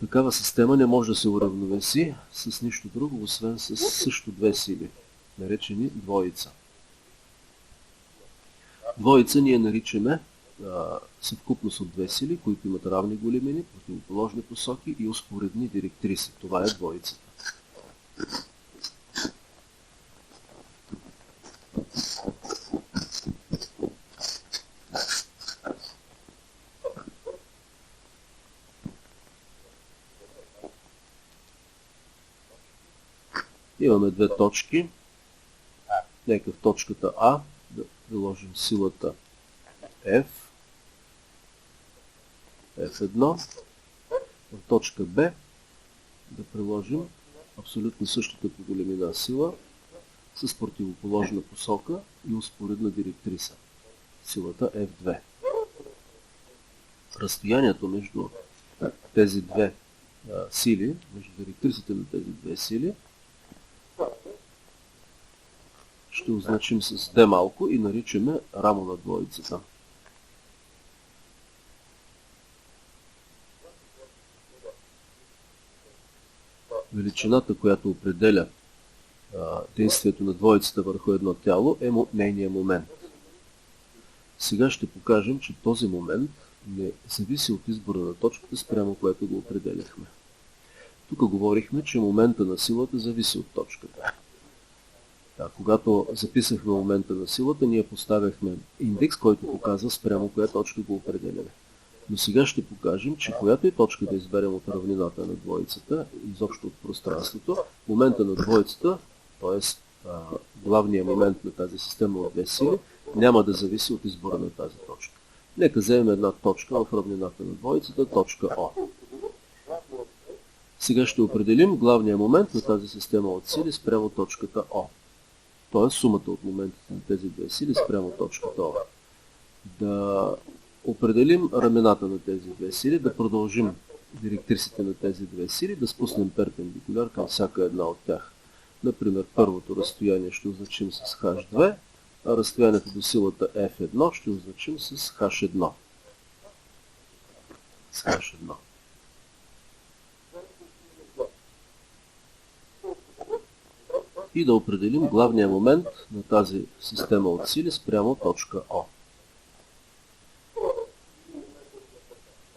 Такава система не може да се уравновеси с нищо друго, освен с също две сили, наречени двоица. Двоица ние наричаме съвкупност от две сили, които имат равни големини, противоположни посоки и успоредни директриси. Това е двоицата. Имаме две точки. Нека в точката А да приложим силата F, F1 в точка Б да приложим абсолютно същата по големина сила с противоположна посока и успоредна директриса. Силата F2. Разстоянието между тези две сили, между директрисите на тези две сили, ще означим с D малко и наричаме рамо на двоицата. Величината, която определя действието на двоицата върху едно тяло, е нейният момент. Сега ще покажем, че този момент не зависи от избора на точката, спрямо което го определяхме. Тук говорихме, че момента на силата зависи от точката. Когато записахме момента на силата, ние поставяхме индекс, който показва спрямо коя точка го определяме. Но сега ще покажем, че която и точка да изберем от равнината на двоицата, изобщо от пространството, момента на двоицата, т.е. главният момент на тази система от две сили, няма да зависи от избора на тази точка. Нека вземем една точка в равнината на двоицата, точка О. Сега ще определим главния момент на тази система от сили спрямо точката О. Т.е. сумата от моментите на тези две сили спрямо точката О. Да определим рамената на тези две сили, да продължим директрисите на тези две сили, да спуснем перпендикуляр към всяка една от тях. Например, първото разстояние ще означим с H2, а разстоянието до силата F1 ще означим с H1. С H1. И да определим главния момент на тази система от сили спрямо точка О.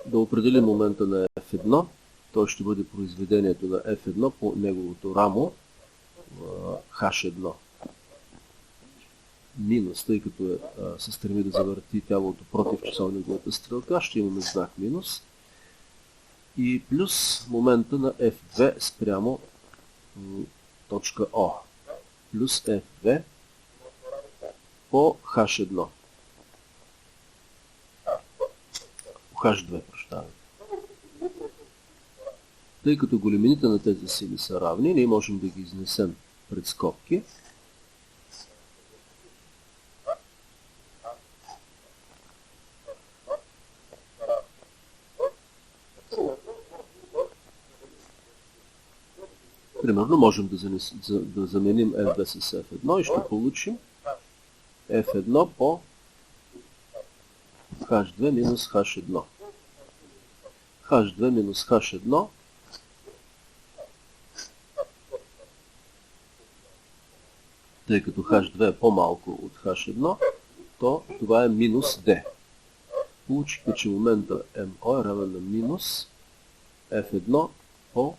Да определим момента на F1, той ще бъде произведението на F1 по неговото рамо H1. Минус, тъй като се стреми да завърти тялото против часовниковата стрелка, ще имаме знак минус. И плюс момента на F2 спрямо точка О. Плюс F2 по H1. По H2, прощавайте. Тъй като големините на тези сили са равни, ние можем да ги изнесем пред скобки. Примерно можем да заменим F2 с F1 и ще получим F1 по H2 минус H1. H2 минус H1 тъй като H2 е по-малко от H1, то това е минус D. Получихме, че момента MO е равен на минус F1 по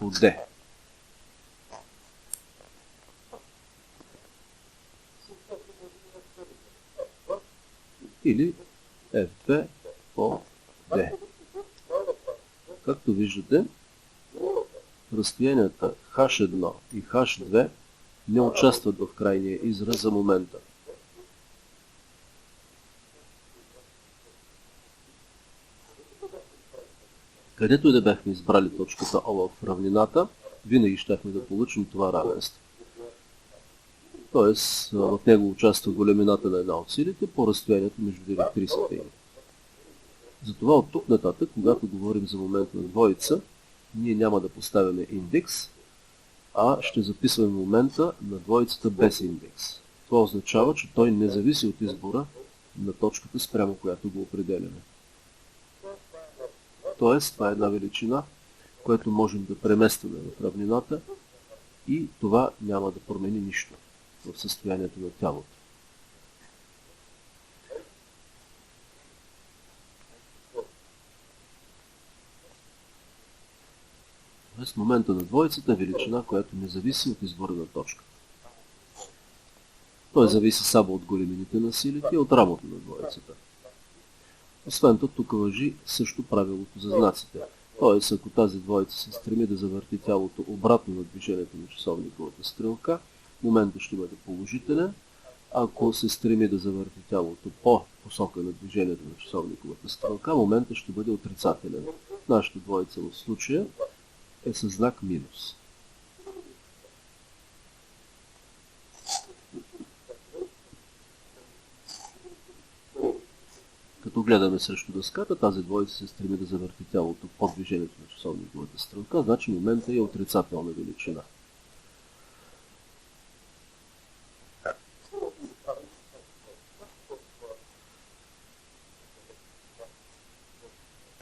D. Или F2 по D. Както виждате, разстоянията H1 и H2 не участват в крайния израз за момента. Където и да бяхме избрали точката О в равнината, винаги щяхме да получим това равенство. Тоест, в него участва големината на една от силите по разстоянието между директрисите им. Затова от тук нататък, когато говорим за момент на двоица, ние няма да поставяме индекс, а ще записваме момента на двоицата без индекс. Това означава, че той не зависи от избора на точката, спрямо която го определяме. Тоест, това е една величина, която можем да преместваме в равнината и това няма да промени нищо в състоянието на тялото. Тоест, момента на двоицата е величина, която не зависи от избора на точката. Той зависи само от големините на силите и от рамото на двоицата. Освен това, тук важи също правилото за знаците. Тоест, ако тази двоица се стреми да завърти тялото обратно на движението на часовниковата стрелка, моментът ще бъде положителен, Ако се стреми да завърти тялото по посока на движението на часовниковата стрелка, моментът ще бъде отрицателен. Нашата двоица в случая е със знак минус. Като гледаме срещу дъската, тази двоица се стреми да завърти тялото по движението на часовниковата стрелка, значи моментът е отрицателна величина.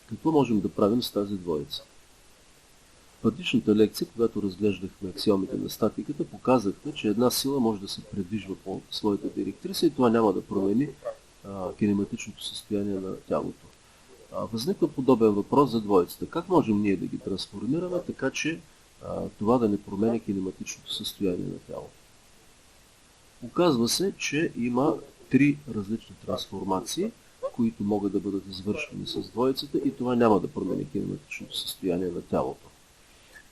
Какво можем да правим с тази двоица? В предишната лекция, когато разглеждахме аксиомите на статиката, показахме, че една сила може да се придвижва по своята директриса и това няма да промени кинематичното състояние на тялото. Възниква подобен въпрос за двоицата. Как можем ние да ги трансформираме, така че това да не променя кинематичното състояние на тялото? Оказва се, че има три различни трансформации, които могат да бъдат извършвани с двоицата и това няма да промени кинематичното състояние на тялото.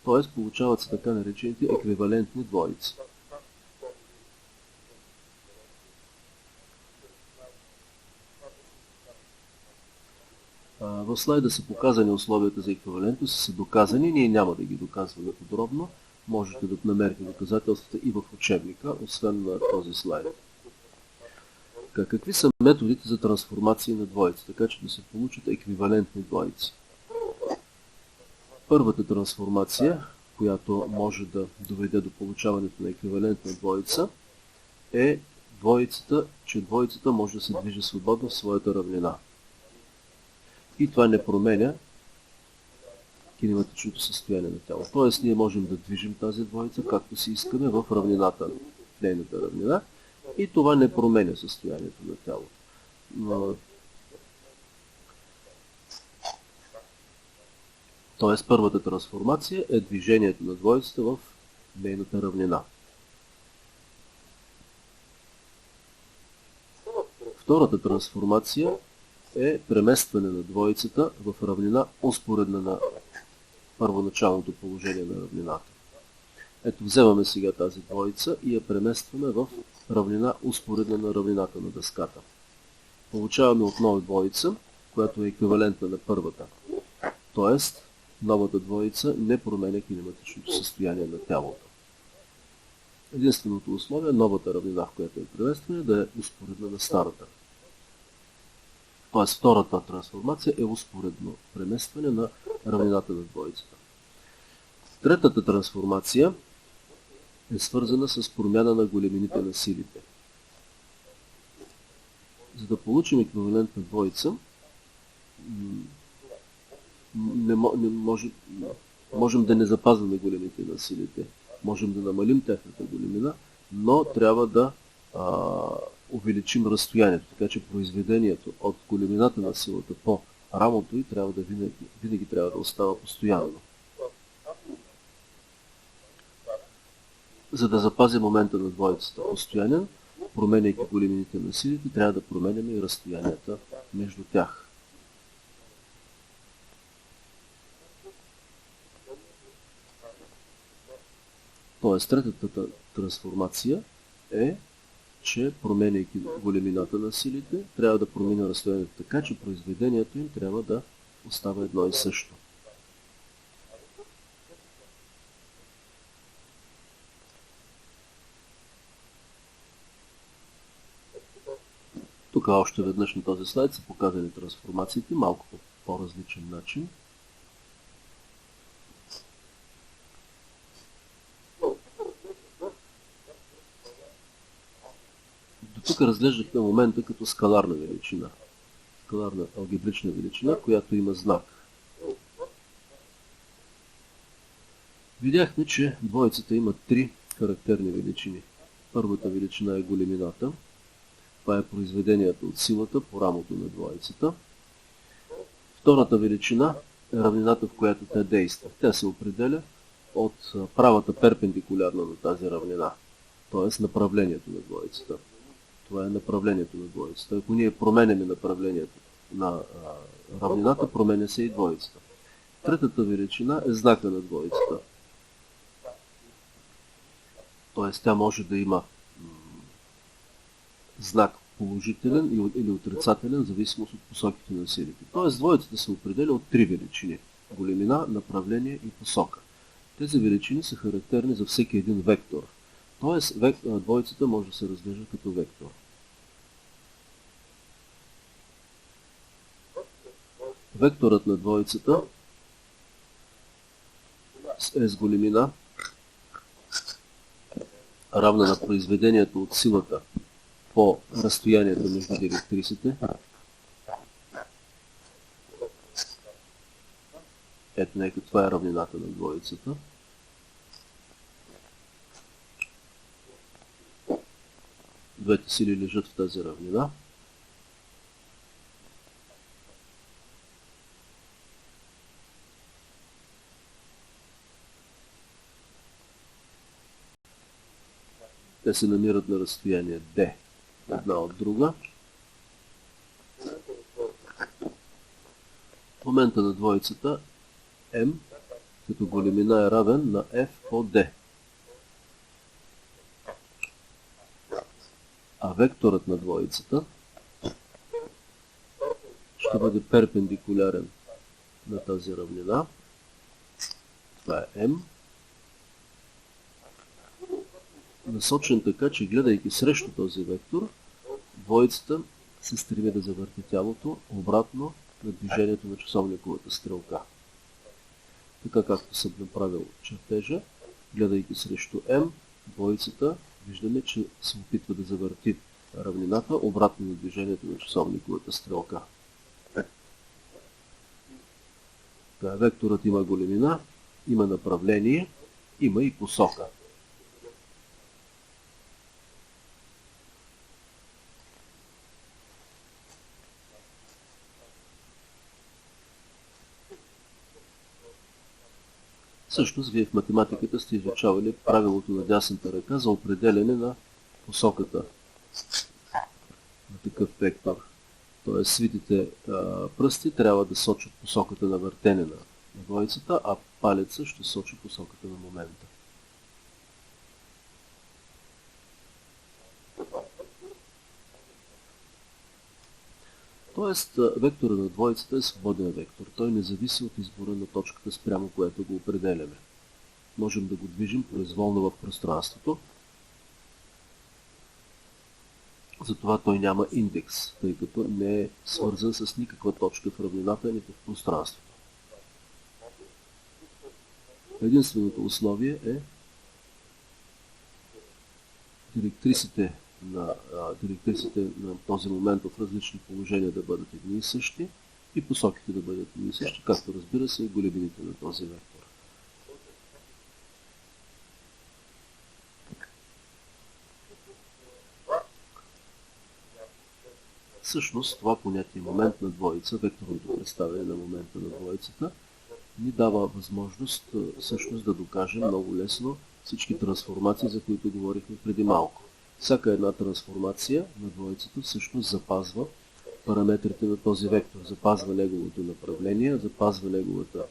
Тоест, получават се така наречените еквивалентни двоици. В слайда са показани условията за еквивалентност, са доказани, ние няма да ги доказваме подробно. Можете да намерите доказателствата и в учебника, освен на този слайд. Какви са методите за трансформации на двоици, така че да се получат еквивалентни двоици? Първата трансформация, която може да доведе до получаването на еквивалентна двоица, е че двоицата може да се движи свободно в своята равнина. И това не променя кинематичното състояние на тялото. Тоест, ние можем да движим тази двоица, както си искаме, в равнината, в нейната равнина, и това не променя състоянието на тялото. Тоест, първата трансформация е движението на двоицата в нейната равнина. Втората трансформация е преместване на двоицата в равнина, успоредна на първоначалното положение на равнината. Ето, вземаме сега тази двоица и я преместваме в равнина, успоредна на равнината на дъската. Получаваме отново двоица, която е еквивалентна на първата. Тоест, новата двоица не променя кинематичното състояние на тялото. Единственото условие е новата равнина, в която е преместване, да е успоредна на старата. Тоест, втората трансформация е успоредно преместване на равнината на двоицата. Третата трансформация е свързана с промяна на големините на силите. За да получим еквивалентна двоица, можем да не запазваме големите на силите. Можем да намалим тяхната големина, но трябва да увеличим разстоянието, така че произведението от големината на силата по рамото й трябва да винаги трябва да остава постоянно. За да запазим момента на двоицата постоянен, променяйки големините на силите, трябва да променяме и разстоянията между тях. Тоест, третата трансформация е, че променяйки големината на силите, трябва да променя разстоянието така, че произведението им трябва да остава едно и също. Тук още веднъж на този слайд са показани трансформациите, малко по по-различен начин. До тук разглеждахме момента като скаларна величина. Скаларна алгебрична величина, която има знак. Видяхме, че двоицата има три характерни величини. Първата величина е големината. Това е произведението от силата по рамото на двоицата. Втората величина е равнината, в която тя действа. Тя се определя от правата перпендикулярна на тази равнина, т.е. направлението на двоицата. Това е направлението на двоицата. Ако ние променяме направлението на равнината, променя се и двоицата. Третата величина е знака на двоицата. Т.е. тя може да има знак положителен или отрицателен, в зависимост от посоките на силите. Тоест двоицата се определя от три величини – големина, направление и посока. Тези величини са характерни за всеки един вектор. Тоест двоицата може да се разглежда като вектор. Векторът на двоицата е с големина, равна на произведението от силата по разстоянието между директрисите. Ето, нека това е равнината на двоицата. Двете сили лежат в тази равнина. Те се намират на разстояние D една от друга. В момента на двоицата M като големина е равен на F по D. А векторът на двоицата ще бъде перпендикулярен на тази равнина. Това е M. Насочен така, че гледайки срещу този вектор, двоицата се стреми да завърти тялото обратно на движението на часовниковата стрелка. Така както съм направил чертежа, гледайки срещу М, двоицата виждаме, че се опитва да завърти равнината обратно на движението на часовниковата стрелка. Векторът има големина, има направление, има и посока. Всъщност, вие в математиката сте изучавали правилото на дясната ръка за определяне на посоката на такъв вектор. Тоест, свитите пръсти трябва да сочат посоката на въртене на двоицата, а палеца ще сочи посоката на момента. Тоест, вектора на двоицата е свободен вектор. Той не зависи от избора на точката, спрямо която го определяме. Можем да го движим произволно в пространството. Затова той няма индекс, тъй като не е свързан с никаква точка в равнината, нито в пространството. Единственото условие е директрисите на този момент в различни положения да бъдат едни и същи и посоките да бъдат едни и същи, както разбира се и големините на този вектор. Всъщност това понятие момент на двоица, векторното представяне на момента на двоицата, ни дава възможност всъщност да докажем много лесно всички трансформации, за които говорихме преди малко. Всяка една трансформация на двоицата всъщност запазва параметрите на този вектор, запазва неговото направление, запазва неговата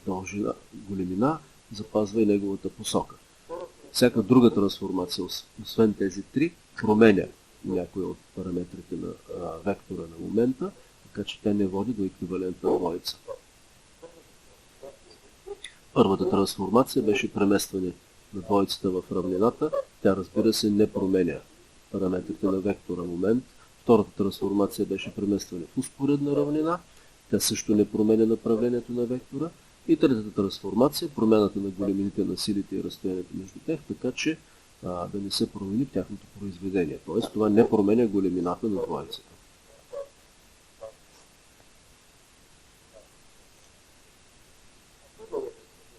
дължина, големина, запазва и неговата посока. Всяка друга трансформация, освен тези три, променя някои от параметрите на вектора на момента, така че тя не води до еквивалентна двоица. Първата трансформация беше преместване на двоицата в равнината. Тя, разбира се, не променя параметрите на вектора момент. Втората трансформация беше преместване в успоредна равнина. Тя също не променя направлението на вектора. И третата трансформация, промяната на големините на силите и разстоянието между тях, така че да не се промени тяхното произведение. Тоест, това не променя големината на двоицата.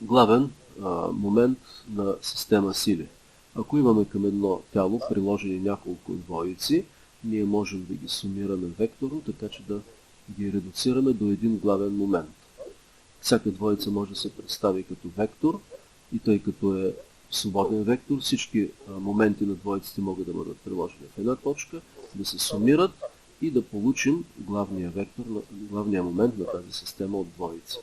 Главен момент на система сили. Ако имаме към едно тяло приложени няколко двоици, ние можем да ги сумираме векторно, така че да ги редуцираме до един главен момент. Всяка двоица може да се представи като вектор и тъй като е свободен вектор, всички моменти на двоиците могат да бъдат приложени в една точка, да се сумират и да получим главния вектор, главния момент на тази система от двоици.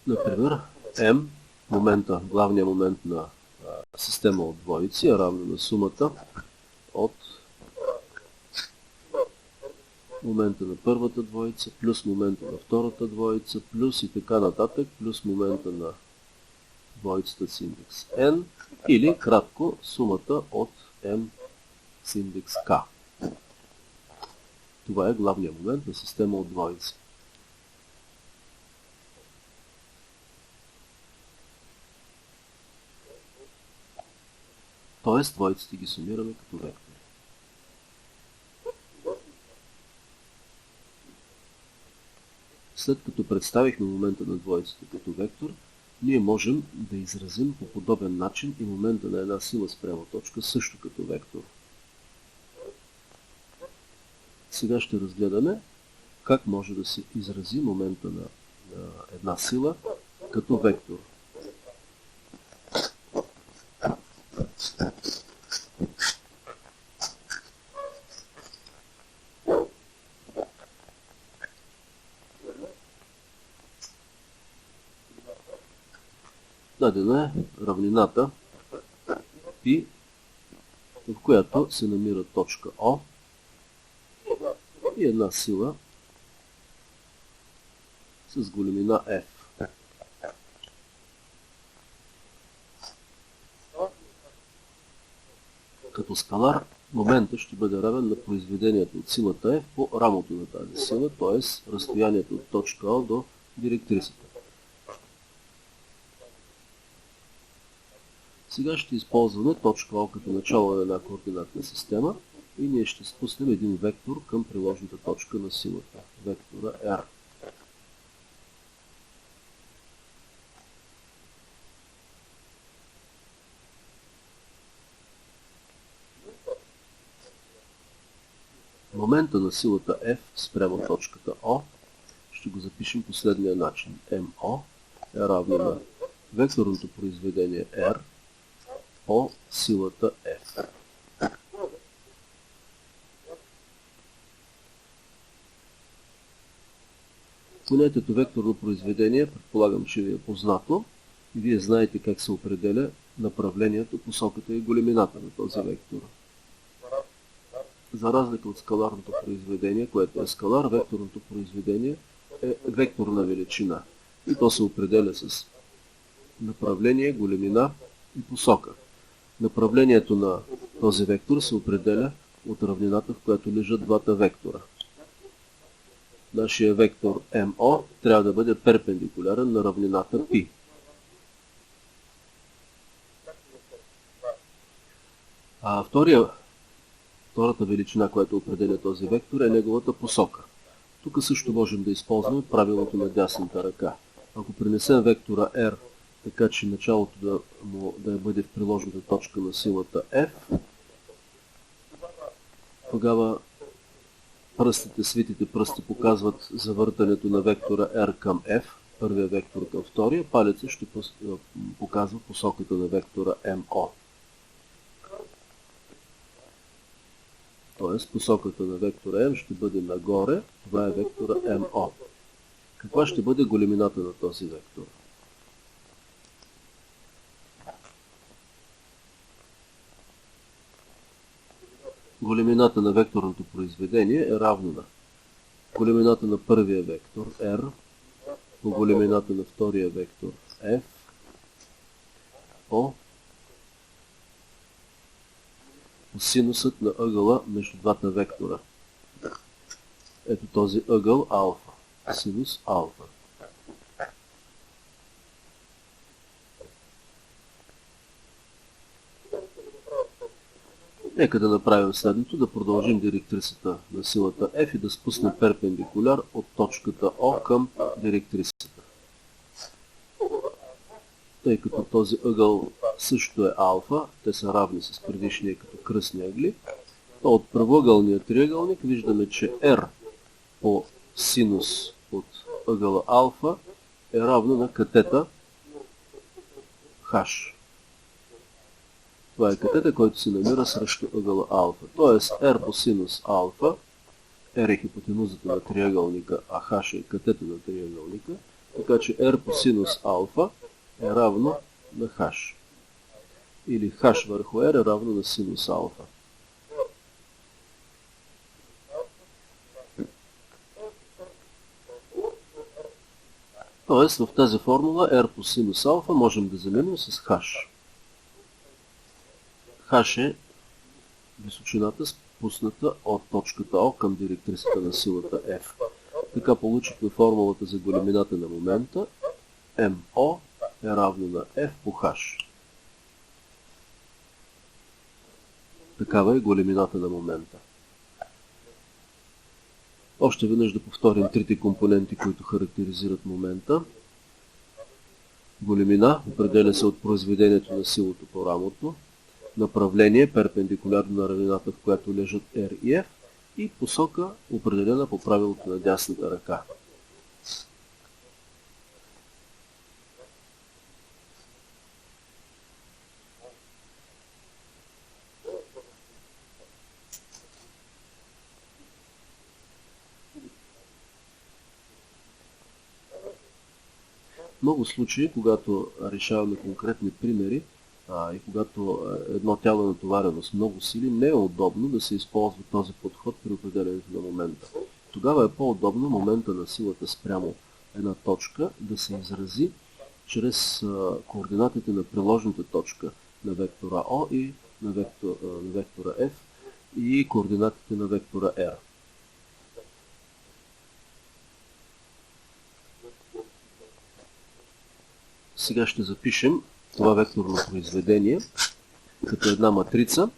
Например, m, главния момент на система от двоици е равно на сумата от момента на първата двоица, плюс момента на втората двоица, плюс и така нататък, плюс момента на двоицата с индекс n, или кратко сумата от m с индекс k. Това е главният момент на система от двоици. Тоест, двоиците ги сумираме като вектори. След като представихме момента на двоиците като вектор, ние можем да изразим по подобен начин и момента на една сила спрямо точка също като вектор. Сега ще разгледаме как може да се изрази момента на една сила като вектор. Дадена е равнината π, в която се намира точка О и една сила с големина F. Като скалар, момента ще бъде равен на произведението от силата F по рамото на тази сила, т.е. разстоянието от точка О до директрисата. Сега ще използваме точка О като начало на една координатна система и ние ще спуснем един вектор към приложната точка на силата, вектора R. Момента на силата F спрямо точката O ще го запишем последния начин. MO е равно на векторното произведение R по силата F. Понятието векторно произведение, предполагам, че ви е познато и вие знаете как се определя направлението, посоката и големината на този вектор. За разлика от скаларното произведение, което е скалар, векторното произведение е векторна величина и то се определя с направление, големина и посока. Направлението на този вектор се определя от равнината, в която лежат двата вектора. Нашия вектор MO трябва да бъде перпендикулярен на равнината π. Втората величина, която определя този вектор, е неговата посока. Тук също можем да използваме правилото на дясната ръка. Ако пренесем вектора R така, че началото да бъде в приложната точка на силата F, тогава свитите пръсти показват завъртането на вектора R към F, първия вектор към втория, палецът ще показва посоката на вектора MO. Т.е. посоката на вектора M ще бъде нагоре, това е вектора MO. Каква ще бъде големината на този вектор? Големината на векторното произведение е равна на големината на първия вектор R по големината на втория вектор F по синусът на ъгъла между двата вектора. Ето този ъгъл алфа, синус алфа. Нека да направим следното, да продължим директрисата на силата F и да спуснем перпендикуляр от точката О към директрисата. Тъй като този ъгъл също е алфа, те са равни с предишния като кръстни ъгли, то от правоъгълния триъгълник виждаме, че R по синус от ъгъла алфа е равно на катета H. Това е катета, който се намира срещу ъгъла алфа. Тоест R по синус алфа, R е хипотенузата на триъгълника, а H е катета на триъгълника, Така че R по синус алфа е равно на хаш. Или хаш върху R е равно на синус алфа. Тоест в тази формула R по синус алфа можем да заменим с хаш. Хаш е височината спусната от точката О към директрисата на силата F. Така получихме формулата за големината на момента. МО е равно на F по H. Такава е големината на момента. Още веднъж да повторим трите компоненти, които характеризират момента. Големина определя се от произведението на силото по рамото. Направление, перпендикулярно на равнината, в която лежат R и F, и посока, определена по правилото на дясната ръка. В много случаи, когато решаваме конкретни примери и когато едно тяло е натоварено с много сили, не е удобно да се използва този подход при определенето на момента. Тогава е по-удобно момента на силата спрямо една точка да се изрази чрез координатите на приложната точка на вектора О и на вектора F и координатите на вектора R. Сега ще запишем това векторно произведение като една матрица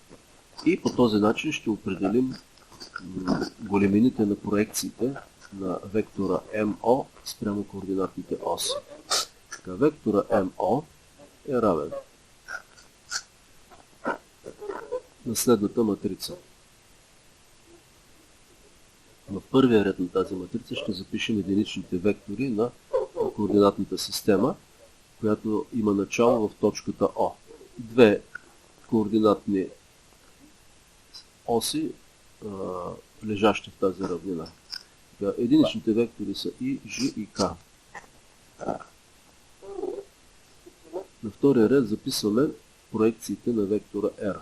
и по този начин ще определим големините на проекциите на вектора МО спрямо координатните оси. Така, вектора МО е равен на следната матрица. В първия ред на тази матрица ще запишем единичните вектори на координатната система, която има начало в точката О. Две координатни оси, лежащи в тази равнина. Единичните вектори са И, Ж и К. На втория ред записваме проекциите на вектора R.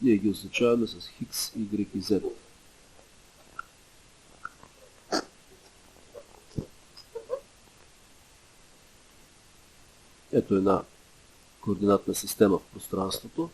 Ние ги означаваме с X, Y и Z. Ето една координатна система в пространството.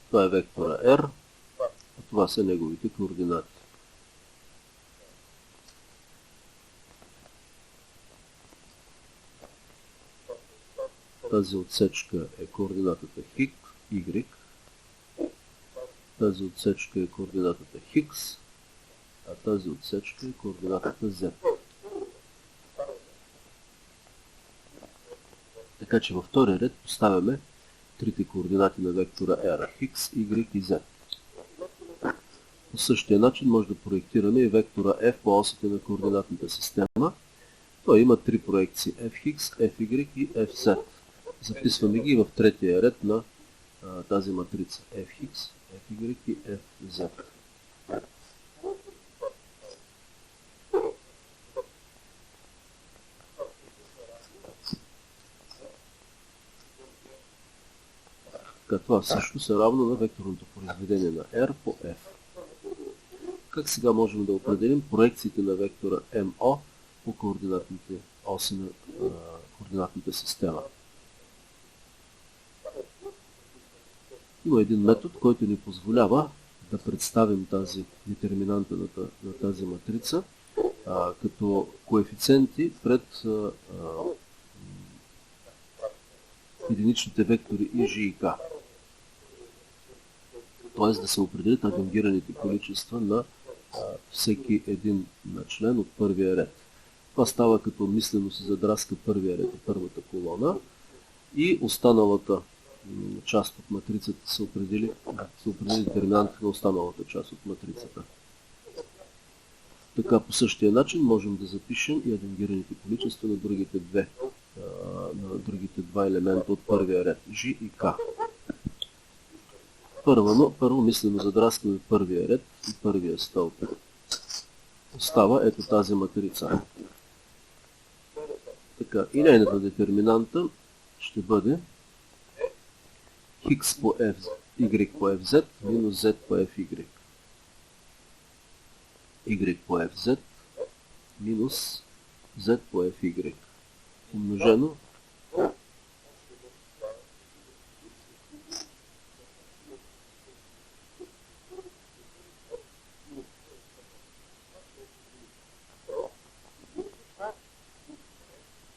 Това е вектора R, а това са неговите координати. Тази отсечка е координатата X, Y. Тази отсечка е координатата X, а тази отсечка е координатата Z. Така че във втория ред поставяме трите координати на вектора R, X, Y и Z. По същия начин може да проектираме и вектора F по осите на координатната система. Той има три проекции Fx, Fy и Fz. Записваме ги в третия ред на тази матрица Fx, Fy и Fz. Това също се равно на векторното произведение на R по F. Как сега можем да определим проекциите на вектора MO по координатните оси на координатната система? Има един метод, който ни позволява да представим тази детерминанта на тази матрица като коефициенти пред единичните вектори И, Ж и К. Т.е. да се определят адюнгираните количества на всеки един член от първия ред. Това става като мислено се задраска първия ред и първата колона и останалата част от матрицата се определи детерминантите на останалата част от матрицата. Така по същия начин можем да запишем и адюнгираните количества на другите два елемента от първия ред G и K. Първо мислено задраскаме първия ред и първия стълб. Остава ето тази матрица. Така, и нейната детерминанта ще бъде X по F, Y по FZ минус Z по FY. Y по FZ минус Z по FY. Умножено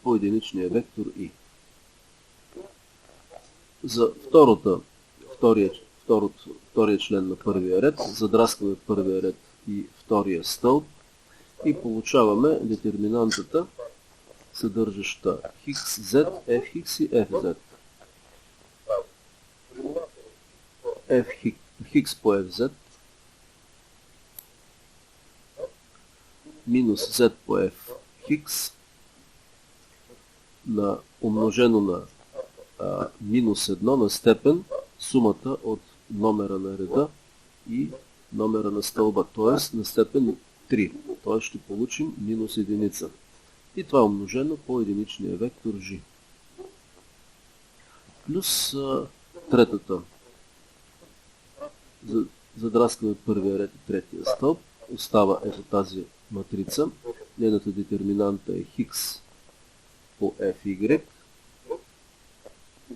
по единичния вектор I. За втория член на първия ред задраскаме първия ред и втория стълб и получаваме детерминантата, съдържаща XZ, FX и FZ. X по FZ минус Z по FX умножено на минус 1 на степен сумата от номера на реда и номера на стълба, т.е. на степен 3. Т.е. ще получим минус единица. И това е умножено по единичния вектор G. Плюс третата. Задраскаме първия ред и третия стълб. Остава ето тази матрица. Нейната детерминанта е X по FY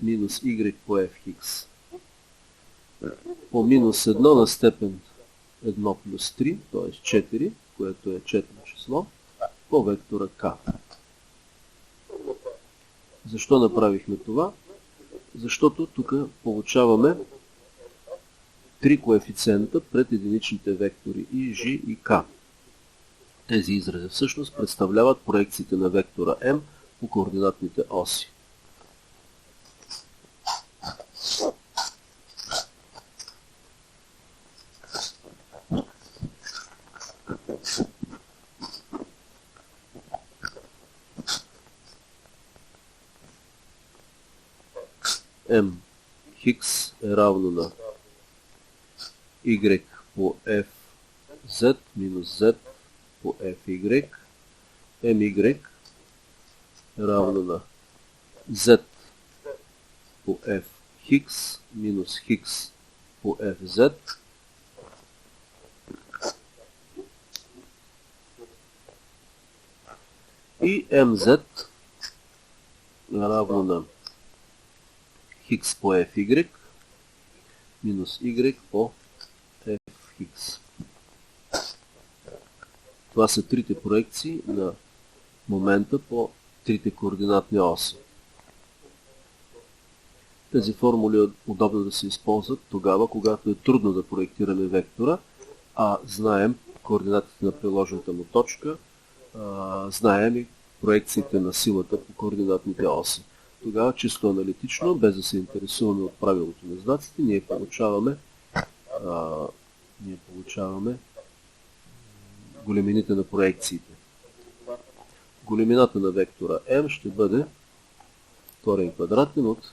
минус Y по FX по минус 1 на степен 1 плюс 3, т.е. 4, което е четно число, по вектора K. Защо направихме това? Защото тук получаваме три коефициента пред единичните вектори и G и K. Тези изрази всъщност представляват проекциите на вектора M по координатните оси. M X е равно на Y по FZ минус Z по FY. MY е равно на Z по F X минус X по FZ. И MZ е равно на X по FY минус Y по FX. Това са трите проекции на момента по трите координатни оси. Тези формули е удобно да се използват тогава, когато е трудно да проектираме вектора, а знаем координатите на приложената му точка, знаем и проекциите на силата по координатните оси. Тогава чисто аналитично, без да се интересуваме от правилото на знаците, ние получаваме големините на проекциите. Големината на вектора M ще бъде корен квадратен от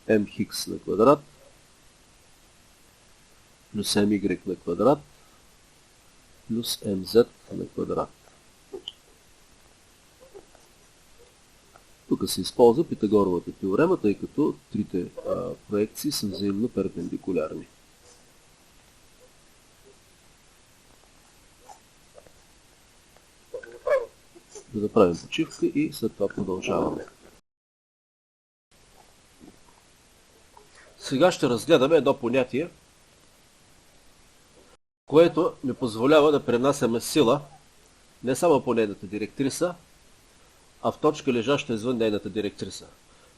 mx на квадрат плюс my на квадрат плюс mz на квадрат. Тук се използва Питагоровата теорема, тъй като трите проекции са взаимно перпендикулярни. Да направим почивка и след това продължаваме. Сега ще разгледаме едно понятие, което ни позволява да пренасяме сила не само по нейната директриса, а в точка лежаща извън нейната директриса.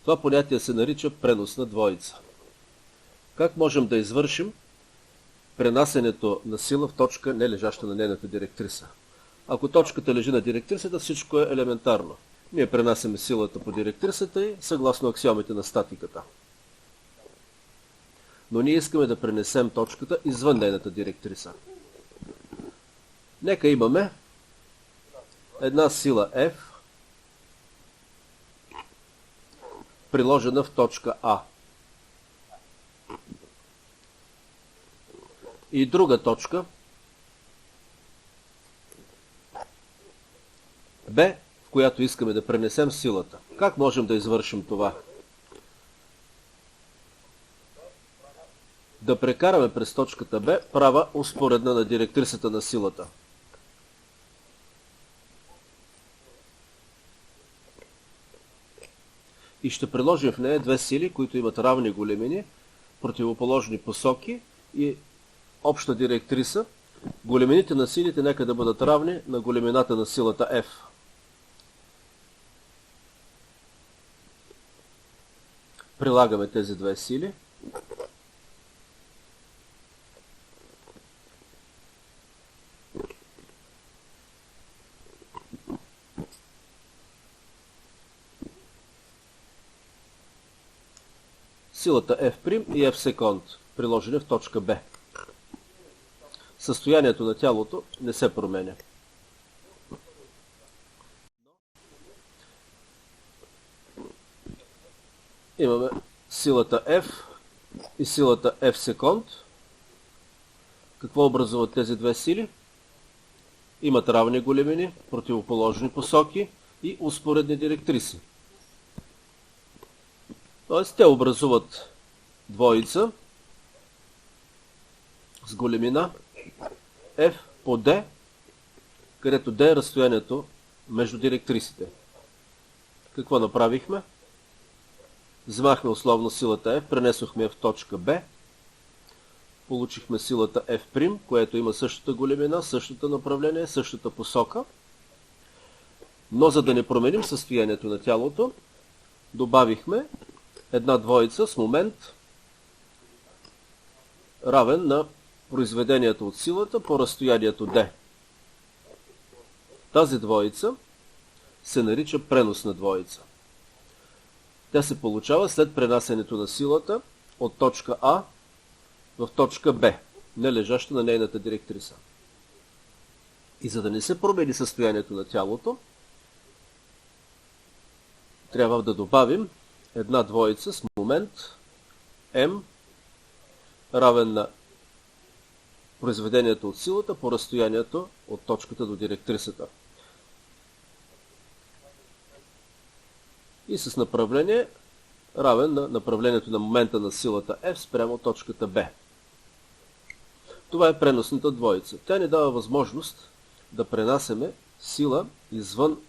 Това понятие се нарича преносна двоица. Как можем да извършим пренасенето на сила в точка не лежаща на нейната директриса? Ако точката лежи на директрисата, всичко е елементарно. Ние пренасяме силата по директрисата и съгласно аксиомите на статиката. Но ние искаме да пренесем точката извън нейната директриса. Нека имаме една сила F, приложена в точка А. И друга точка Б, в която искаме да пренесем силата. Как можем да извършим това? Да прекараме през точката Б права успоредна на директрисата на силата. И ще приложим в нея две сили, които имат равни големини, противоположни посоки и обща директриса. Големините на силите нека да бъдат равни на големината на силата F. Прилагаме тези две сили. Силата F' и F секунд, приложени в точка Б. Състоянието на тялото не се променя. Имаме силата F и силата F секунд. Какво образуват тези две сили? Имат равни големини, противоположни посоки и успоредни директриси. Тоест, те образуват двоица с големина F по D, където D е разстоянието между директрисите. Какво направихме? Вземахме условно силата F, пренесохме я в точка B, получихме силата F', което има същата големина, същото направление, същата посока, но за да не променим състоянието на тялото, добавихме една двоица с момент равен на произведението от силата по разстоянието D. Тази двоица се нарича преносна двоица. Тя се получава след пренасенето на силата от точка А в точка Б, не лежаща на нейната директриса. И за да не се промени състоянието на тялото, трябва да добавим една двоица с момент М равен на произведението от силата по разстоянието от точката до директрисата. И с направление равен на направлението на момента на силата F спрямо точката B. Това е преносната двоица. Тя ни дава възможност да пренасеме сила извън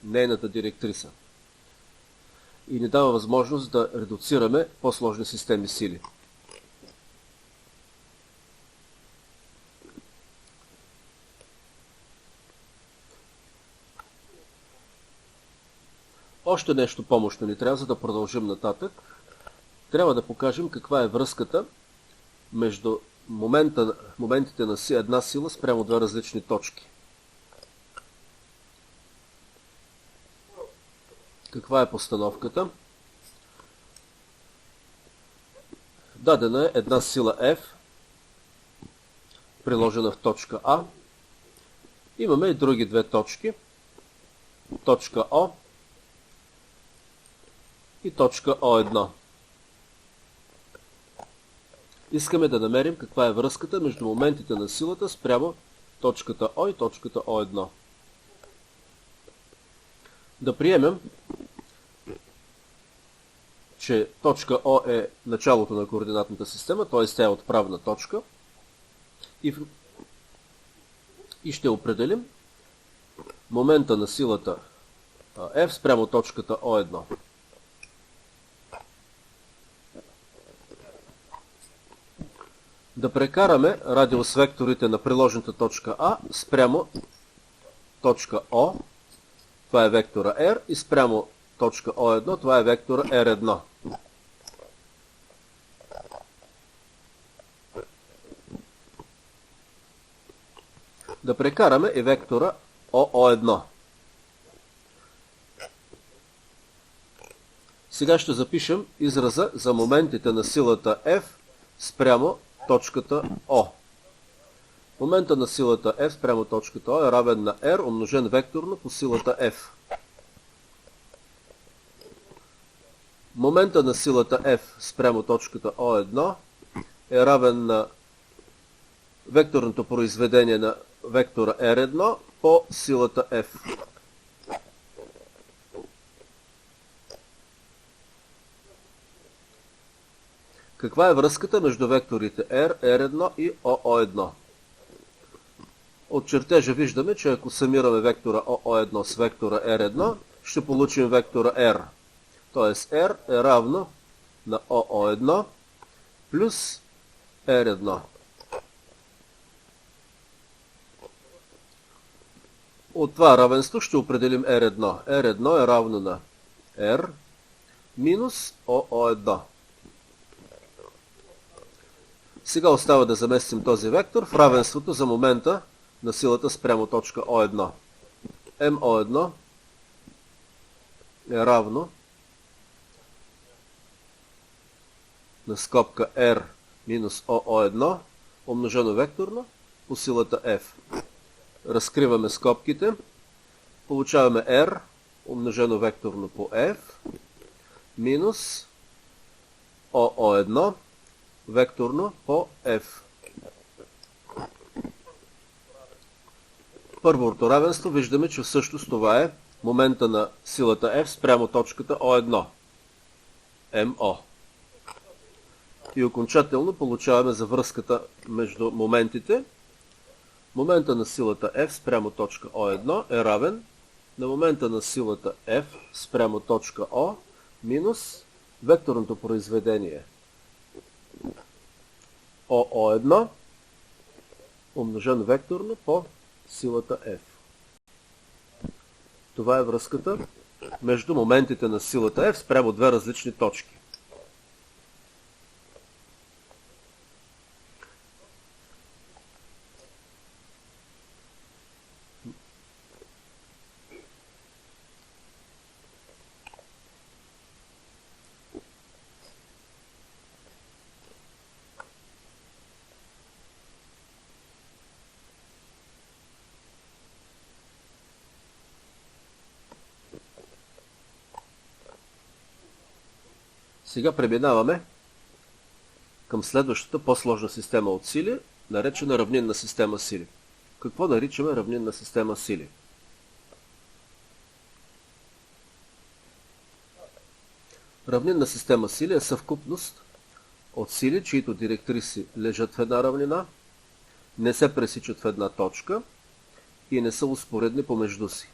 нейната директриса. И ни дава възможност да редуцираме по-сложни системи сили. Още нещо помощно ни трябва, за да продължим нататък. Трябва да покажем каква е връзката между моментите на една сила спрямо две различни точки. Каква е постановката? Дадена е една сила F, приложена в точка А. Имаме и други две точки. Точка О и точка О1. Искаме да намерим каква е връзката между моментите на силата спрямо точката О и точката О1. Да приемем, че точка О е началото на координатната система, т.е. тя е отправна точка, и ще определим момента на силата F спрямо точката О1. Да прекараме радиус векторите на приложната точка А спрямо точка О, това е вектора R, и спрямо точка О1, това е вектора R1. Да прекараме и вектора ОО1. Сега ще запишем израза за моментите на силата F спрямо точката O. Момента на силата F спрямо точката O е равен на R умножен векторно по силата F. Момента на силата F спрямо точката O1 е равен на векторното произведение на вектора R1 по силата F. Каква е връзката между векторите R, R1 и OO1? От чертежа виждаме, че ако съмираме вектора OO1 с вектора R1, ще получим вектора R. Т.е. R е равно на OO1 плюс R1. От това равенство ще определим R1. R1 е равно на R минус OO1. Сега остава да заместим този вектор в равенството за момента на силата спрямо точка O1. MO1 е равно на скобка R минус OO1 умножено векторно по силата F. Разкриваме скобките. Получаваме R умножено векторно по F минус OO1 векторно по F. Първото равенство виждаме, че всъщност това е момента на силата F спрямо точката O1. MO. И окончателно получаваме за връзката между моментите. Момента на силата F спрямо точка O1 е равен на момента на силата F спрямо точка O минус векторното произведение OO1 умножено векторно по силата F. Това е връзката между моментите на силата F спрямо две различни точки. Сега преминаваме към следващата по-сложна система от сили, наречена равнинна система сили. Какво наричаме равнинна система сили? Равнинна система сили е съвкупност от сили, чието директриси лежат в една равнина, не се пресичат в една точка и не са успоредни помежду си.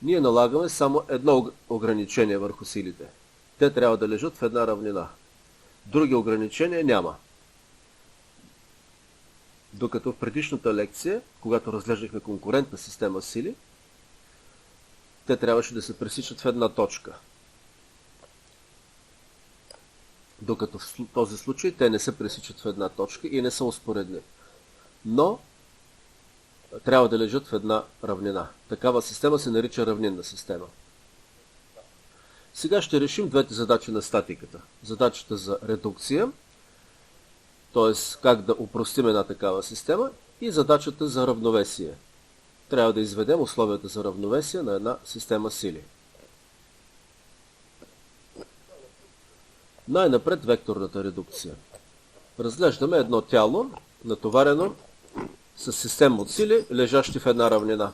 Ние налагаме само едно ограничение върху силите. Те трябва да лежат в една равнина. Други ограничения няма. Докато в предишната лекция, когато разглеждахме конкурентна система сили, те трябваше да се пресичат в една точка. Докато в този случай те не се пресичат в една точка и не са успоредни. Но трябва да лежат в една равнина. Такава система се нарича равнинна система. Сега ще решим двете задачи на статиката. Задачата за редукция, т.е. как да упростим една такава система, и задачата за равновесие. Трябва да изведем условията за равновесие на една система сили. Най-напред векторната редукция. Разглеждаме едно тяло, натоварено с система от сили, лежащи в една равнина.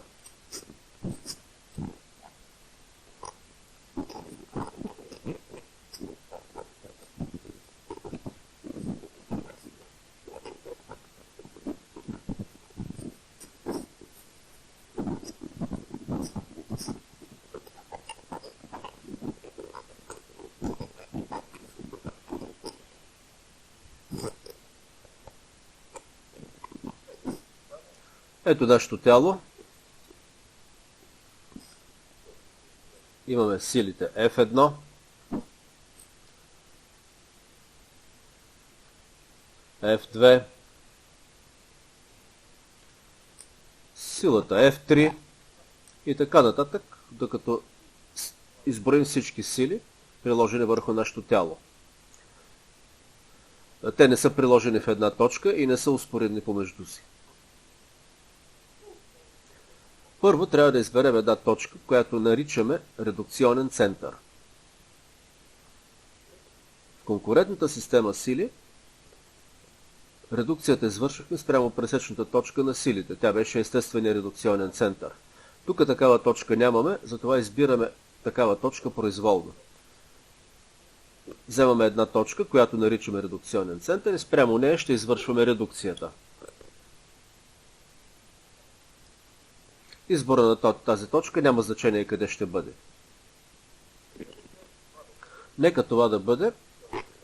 Ето нашето тяло. Имаме силите F1, F2, силата F3 и така нататък, докато изброим всички сили, приложени върху нашето тяло. Те не са приложени в една точка и не са успоредни помежду си. Първо трябва да изберем една точка, която наричаме редукционен център. В конкурентната система сили редукцията извършвахме спрямо пресечната точка на силите. Тя беше естественият редукционен център. Тук такава точка нямаме, затова избираме такава точка произволно. Вземаме една точка, която наричаме редукционен център и спрямо нея ще извършваме редукцията. Избора на тази точка няма значение къде ще бъде. Нека това да бъде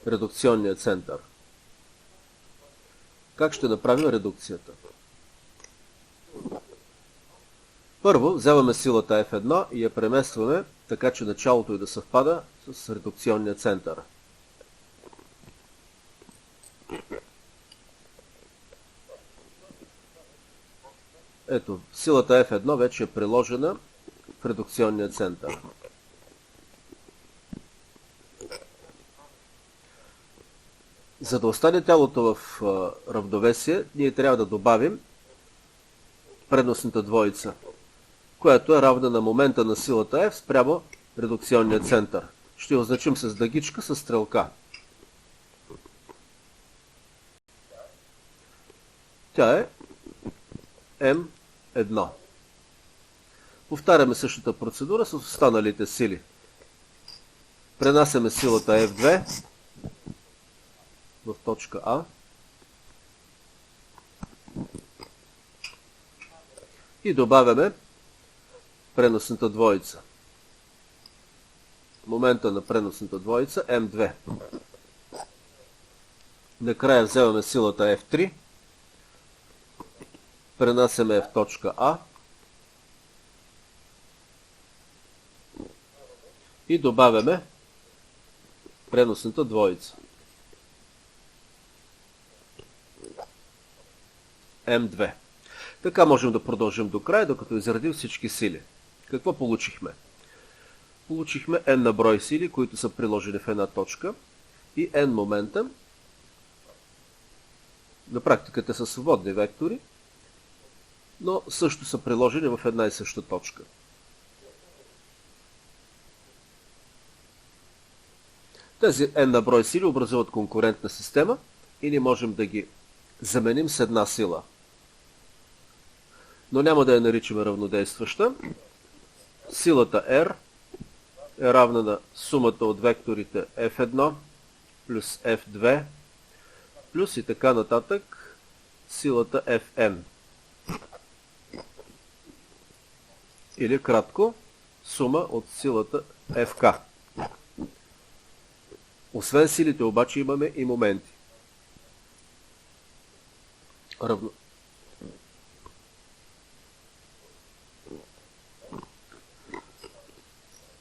редукционният център. Как ще направим редукцията? Първо, вземаме силата F1 и я преместваме, така че началото й да съвпада с редукционния център. Ето, силата F1 вече е приложена в редукционния център. За да остане тялото в равновесие, ние трябва да добавим предносната двоица, която е равна на момента на силата F спрямо редукционния център. Ще я означим с дъгичка, с стрелка. Тя е М1. Повтаряме същата процедура с останалите сили. Пренасяме силата F2 в точка А и добавяме преносната двоица. Момента на преносната двоица М2. Накрая вземаме силата F3, пренасяме в точка А и добавяме преносната двоица. М2. Така можем да продължим до края, докато изредим всички сили. Какво получихме? Получихме N на брой сили, които са приложени в една точка и N момента. На практика те са свободни вектори, но също са приложени в една и съща точка. Тези N на брой сили образуват конкурентна система и ние можем да ги заменим с една сила. Но няма да я наричаме равнодействаща. Силата R е равна на сумата от векторите F1 плюс F2 плюс и така нататък силата Fn. Или кратко, сума от силата Fk. Освен силите обаче имаме и моменти.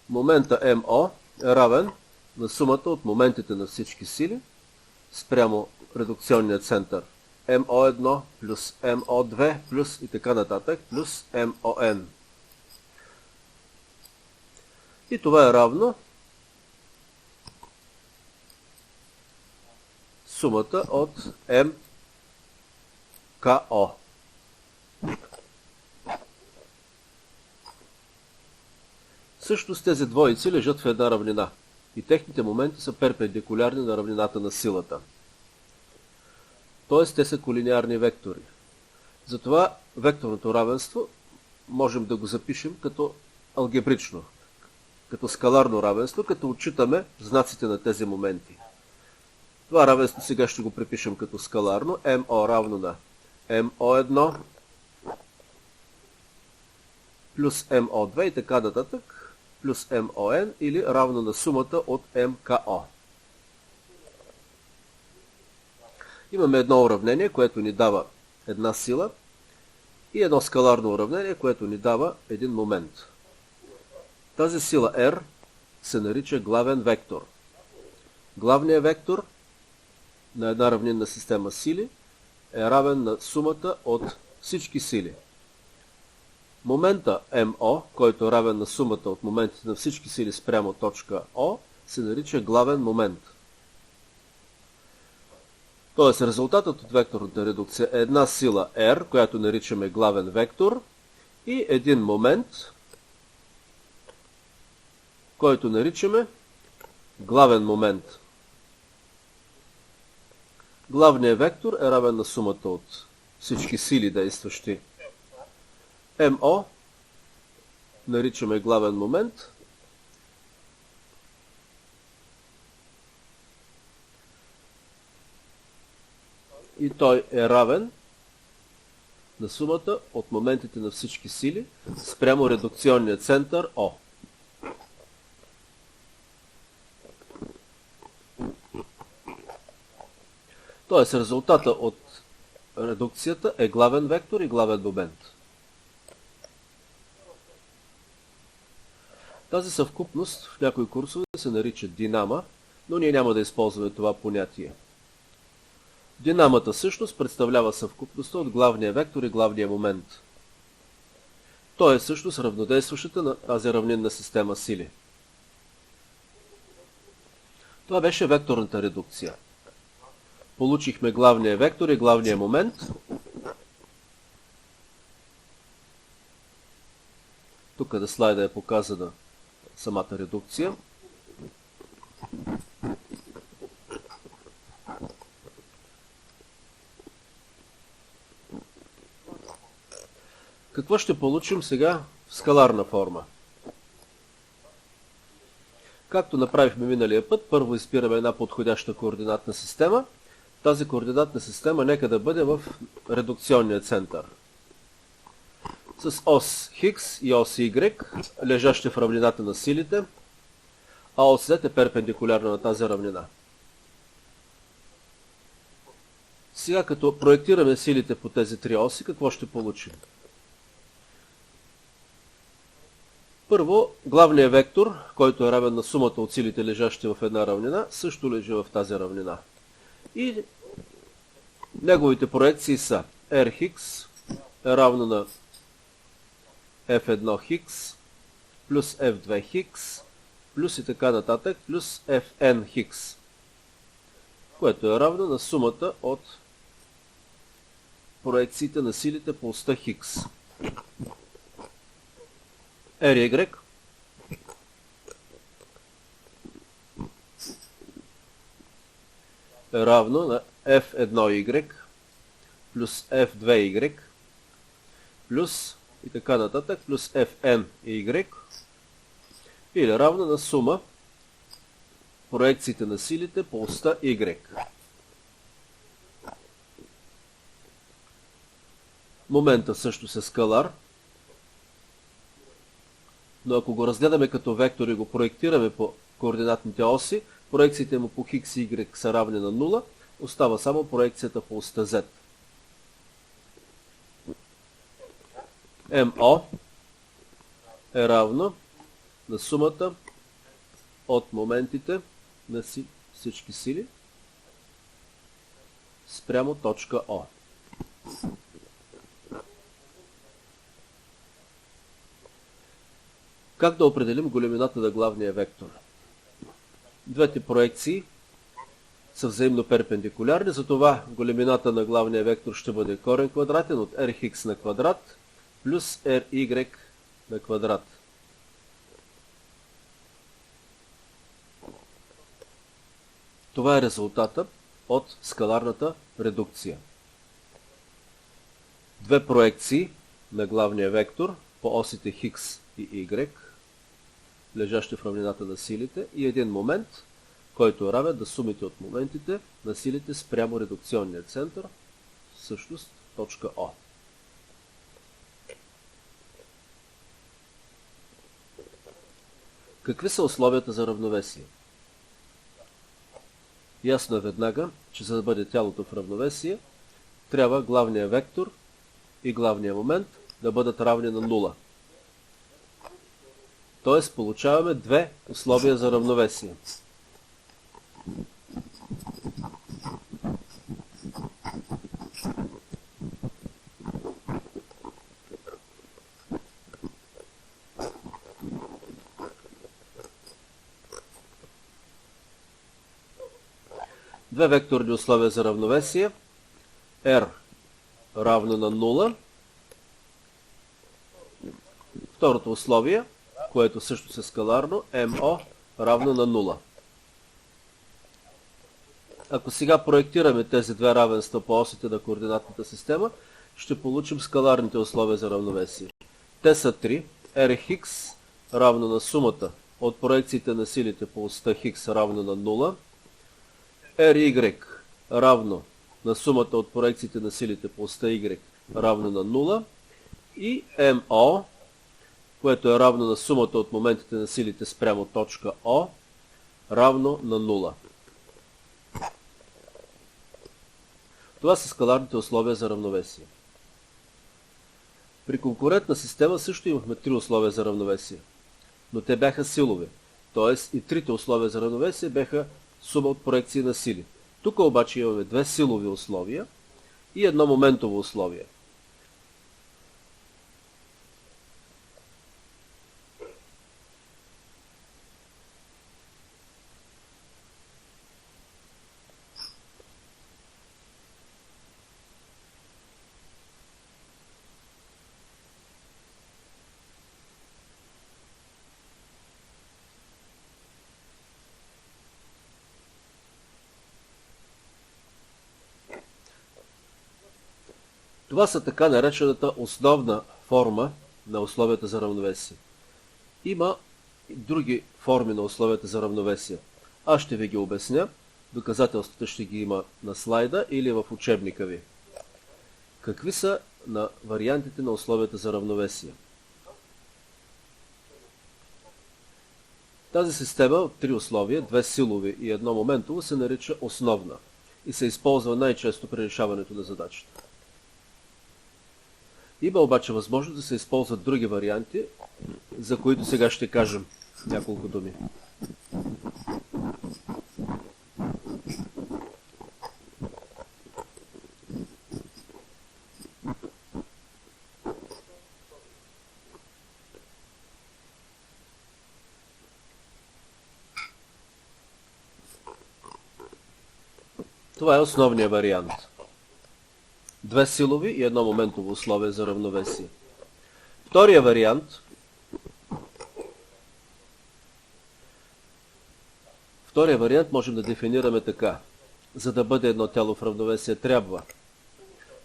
Момента МО е равен на сумата от моментите на всички сили спрямо редукционния център МО1 плюс МО2 плюс и така нататък плюс МОН. И това е равно сумата от МКО. Всъщност тези двоици лежат в една равнина и техните моменти са перпендикулярни на равнината на силата. Т.е. те са колинеарни вектори. Затова векторното равенство можем да го запишем като алгебрично, като скаларно равенство, като отчитаме знаците на тези моменти. Това равенство сега ще го препишем като скаларно. МО равно на МО1 плюс МО2 и така нататък плюс МОН или равно на сумата от МКО. Имаме едно уравнение, което ни дава една сила и едно скаларно уравнение, което ни дава един момент. Тази сила R се нарича главен вектор. Главният вектор на една равнинна система сили е равен на сумата от всички сили. Момента МО, който е равен на сумата от моментите на всички сили спрямо точка О, се нарича главен момент. Тоест резултатът от векторната редукция е една сила R, която наричаме главен вектор, и един момент, който наричаме главен момент. Главният вектор е равен на сумата от всички сили, действащи. МО наричаме главен момент. И той е равен на сумата от моментите на всички сили спрямо редукционния център О. Тоест резултата от редукцията е главен вектор и главен момент. Тази съвкупност в някои курсове се нарича динама, но ние няма да използваме това понятие. Динамата всъщност представлява съвкупността от главния вектор и главния момент. Той е всъщност равнодействащата на тази равнинна система сили. Това беше векторната редукция. Получихме главния вектор и главния момент. Тук на слайда е показана самата редукция. Какво ще получим сега в скаларна форма? Както направихме миналия път, първо избираме една подходяща координатна система. Тази координатна система нека да бъде в редукционния център. С ос Хикс и ос Y, лежащи в равнината на силите, а ос Z е перпендикулярна на тази равнина. Сега като проектираме силите по тези три оси, какво ще получим? Първо, главният вектор, който е равен на сумата от силите, лежащи в една равнина, също лежи в тази равнина. И неговите проекции са R Хикс е равно на F1 Хикс плюс F2 Хикс плюс и така нататък плюс Fn Хикс, което е равно на сумата от проекциите на силите по оста Хикс. Ry е равно на F1Y плюс F2Y плюс и така нататък плюс Fny или равно на сума проекциите на силите по оста Y. Момента също е скалар, но ако го разгледаме като вектор и го проектираме по координатните оси, проекциите му по Хикс и Y са равни на 0, остава само проекцията по оста Z. МО е равно на сумата от моментите на всички сили спрямо точка О. Как да определим големината на главния вектор? Двете проекции са взаимно перпендикулярни, затова големината на главния вектор ще бъде корен квадратен от Rx на квадрат плюс Ry на квадрат. Това е резултата от скаларната редукция. Две проекции на главния вектор по осите Хикс и Y, лежащи в равнината на силите, и един момент, който е равен на сумите от моментите на силите спрямо редукционния център, всъщност точка О. Какви са условията за равновесие? Ясно е веднага, че за да бъде тялото в равновесие, трябва главният вектор и главният момент да бъдат равни на 0. Тоест получаваме две условия за равновесие. две векторни условия за равновесие. R равно на 0. Второто условие, което също е скаларно, MO равно на 0. Ако сега проектираме тези две равенства по осите на координатната система, ще получим скаларните условия за равновесие. Те са 3. Rx равно на сумата от проекциите на силите по оста Хикс равно на 0. Ry равно на сумата от проекциите на силите по оста Y равно на 0. И MO, което е равно на сумата от моментите на силите спрямо точка O, равно на 0. Това са скаларните условия за равновесие. При конкурентна система също имахме три условия за равновесие, но те бяха силови, т.е. и трите условия за равновесие бяха сума от проекции на сили. Тук обаче имаме две силови условия и едно моментово условие. Това са така наречената основна форма на условията за равновесие. Има и други форми на условията за равновесие. Аз ще ви ги обясня. Доказателствата ще ги има на слайда или в учебника ви. Какви са на вариантите на условията за равновесие? Тази система от три условия, две силови и едно моментово, се нарича основна и се използва най-често при решаването на задачата. Има обаче възможност да се използват други варианти, за които сега ще кажем няколко думи. Това е основният вариант. Две силови и едно моментово условие за равновесие. Втория вариант можем да дефинираме така. За да бъде едно тяло в равновесие, трябва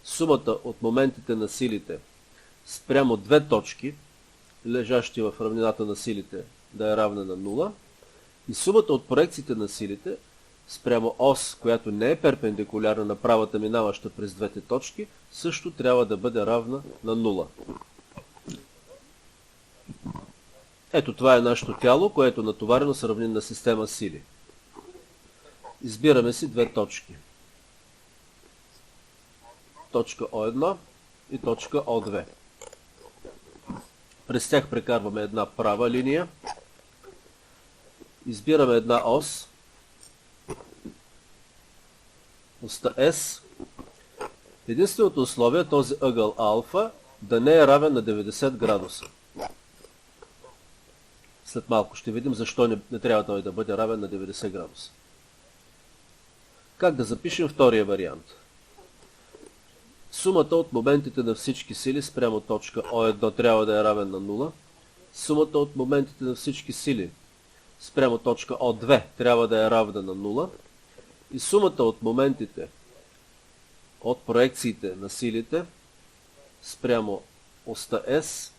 сумата от моментите на силите спрямо две точки, лежащи в равнината на силите, да е равна на 0, и сумата от проекциите на силите спрямо ос, която не е перпендикулярна на правата, минаваща през двете точки, също трябва да бъде равна на 0. Ето това е нашето тяло, което е натоварено с равнинна система сили. Избираме си две точки. Точка О1 и точка О2. През тях прекарваме една права линия. Избираме една ос, оста S. Единственото условие е този ъгъл алфа да не е равен на 90 градуса. След малко ще видим защо не трябва той да бъде равен на 90 градуса. Как да запишем втория вариант? Сумата от моментите на всички сили спрямо точка О1 трябва да е равен на 0. Сумата от моментите на всички сили спрямо точка О2 трябва да е равна на 0. И сумата от моментите от проекциите на силите спрямо оста S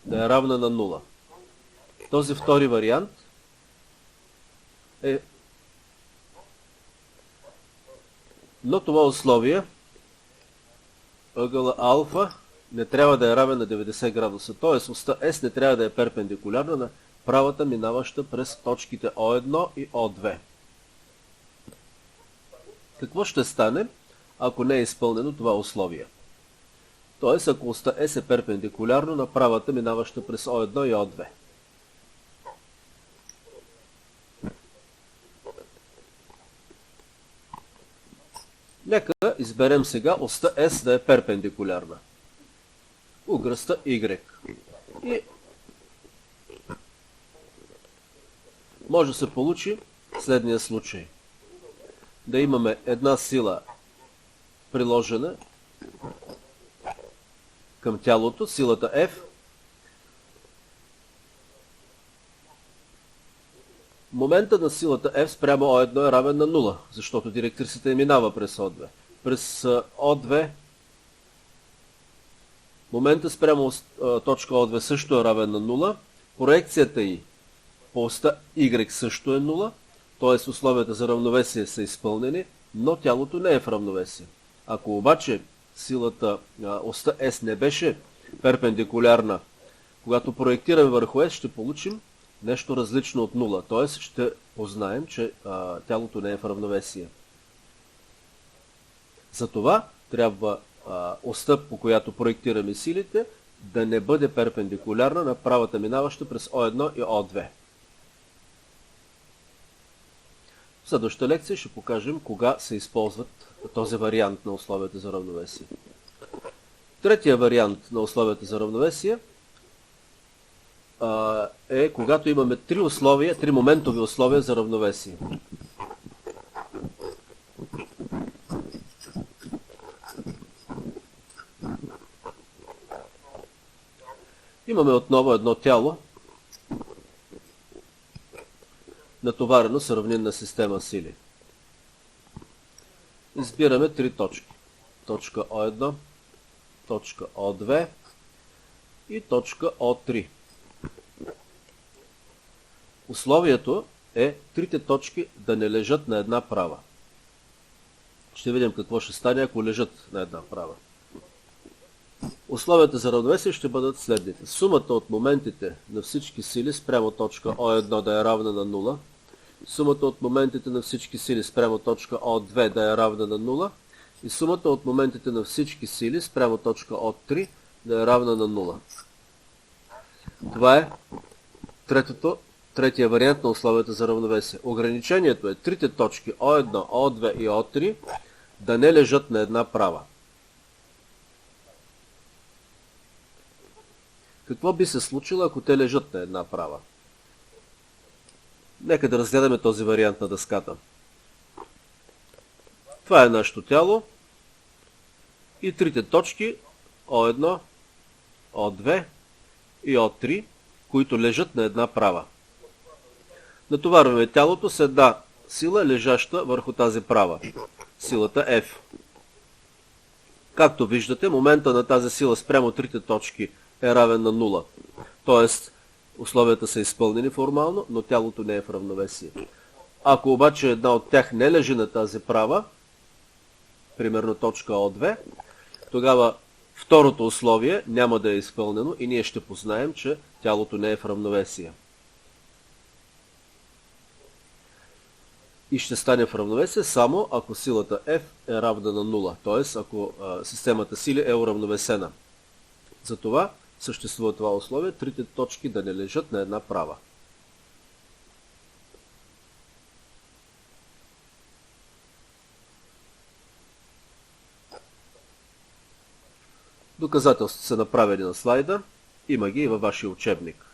да е равна на 0. Този втори вариант е, но това условие, ъгъла алфа не трябва да е равен на 90 градуса, т.е. оста S не трябва да е перпендикулярна на правата, минаваща през точките О1 и О2. Какво ще стане, ако не е изпълнено това условие? Т.е. ако оста S е перпендикулярно на правата, минаваща през О1 и О2. Нека изберем сега оста S да е перпендикулярна. Угръста Y. И може да се получи следния случай. да имаме една сила приложена към тялото, силата F, момента на силата F спрямо O1 е равен на 0, защото директрисата минава през O2. През O2 момента спрямо точка O2 също е равен на 0, проекцията й по оста Y също е 0, т.е. условията за равновесие са изпълнени, но тялото не е в равновесие. Ако обаче силата оста S не беше перпендикулярна, когато проектираме върху S, ще получим нещо различно от 0, т.е. ще познаем, че тялото не е в равновесие. Затова трябва оста, по която проектираме силите, да не бъде перпендикулярна на правата минаваща през O1 и O2. В следващата лекция ще покажем кога се използват този вариант на условията за равновесие. Третия вариант на условията за равновесие е когато имаме три моментови условия за равновесие. Имаме отново едно тяло, натоварено с равнинна система сили. Избираме три точки. Точка O1, точка O2 и точка O3. Условието е трите точки да не лежат на една права. Ще видим какво ще стане, ако лежат на една права. Условията за равновесие ще бъдат следните. Сумата от моментите на всички сили спрямо точка O1 да е равна на 0, сумата от моментите на всички сили спрямо точка O2 да е равна на 0 и сумата от моментите на всички сили спрямо точка O3 да е равна на 0. Това е третия вариант на условията за равновесие. Ограничението е трите точки O1, O2 и O3 да не лежат на една права. Какво би се случило, ако те лежат на една права? Нека да разгледаме този вариант на дъската. Това е нашето тяло и трите точки O1, O2 и O3, които лежат на една права. Натоварваме тялото с една сила, лежаща върху тази права. Силата F. Както виждате, момента на тази сила спрямо трите точки е равен на 0. Тоест, условията са изпълнени формално, но тялото не е в равновесие. Ако обаче една от тях не лежи на тази права, примерно точка O2, тогава второто условие няма да е изпълнено и ние ще познаем, че тялото не е в равновесие. И ще стане в равновесие само ако силата F е равна на 0, т.е. ако системата сили е уравновесена. Затова съществува това условие, трите точки да не лежат на една права. Доказателства са направени на слайда, има ги и във вашия учебник.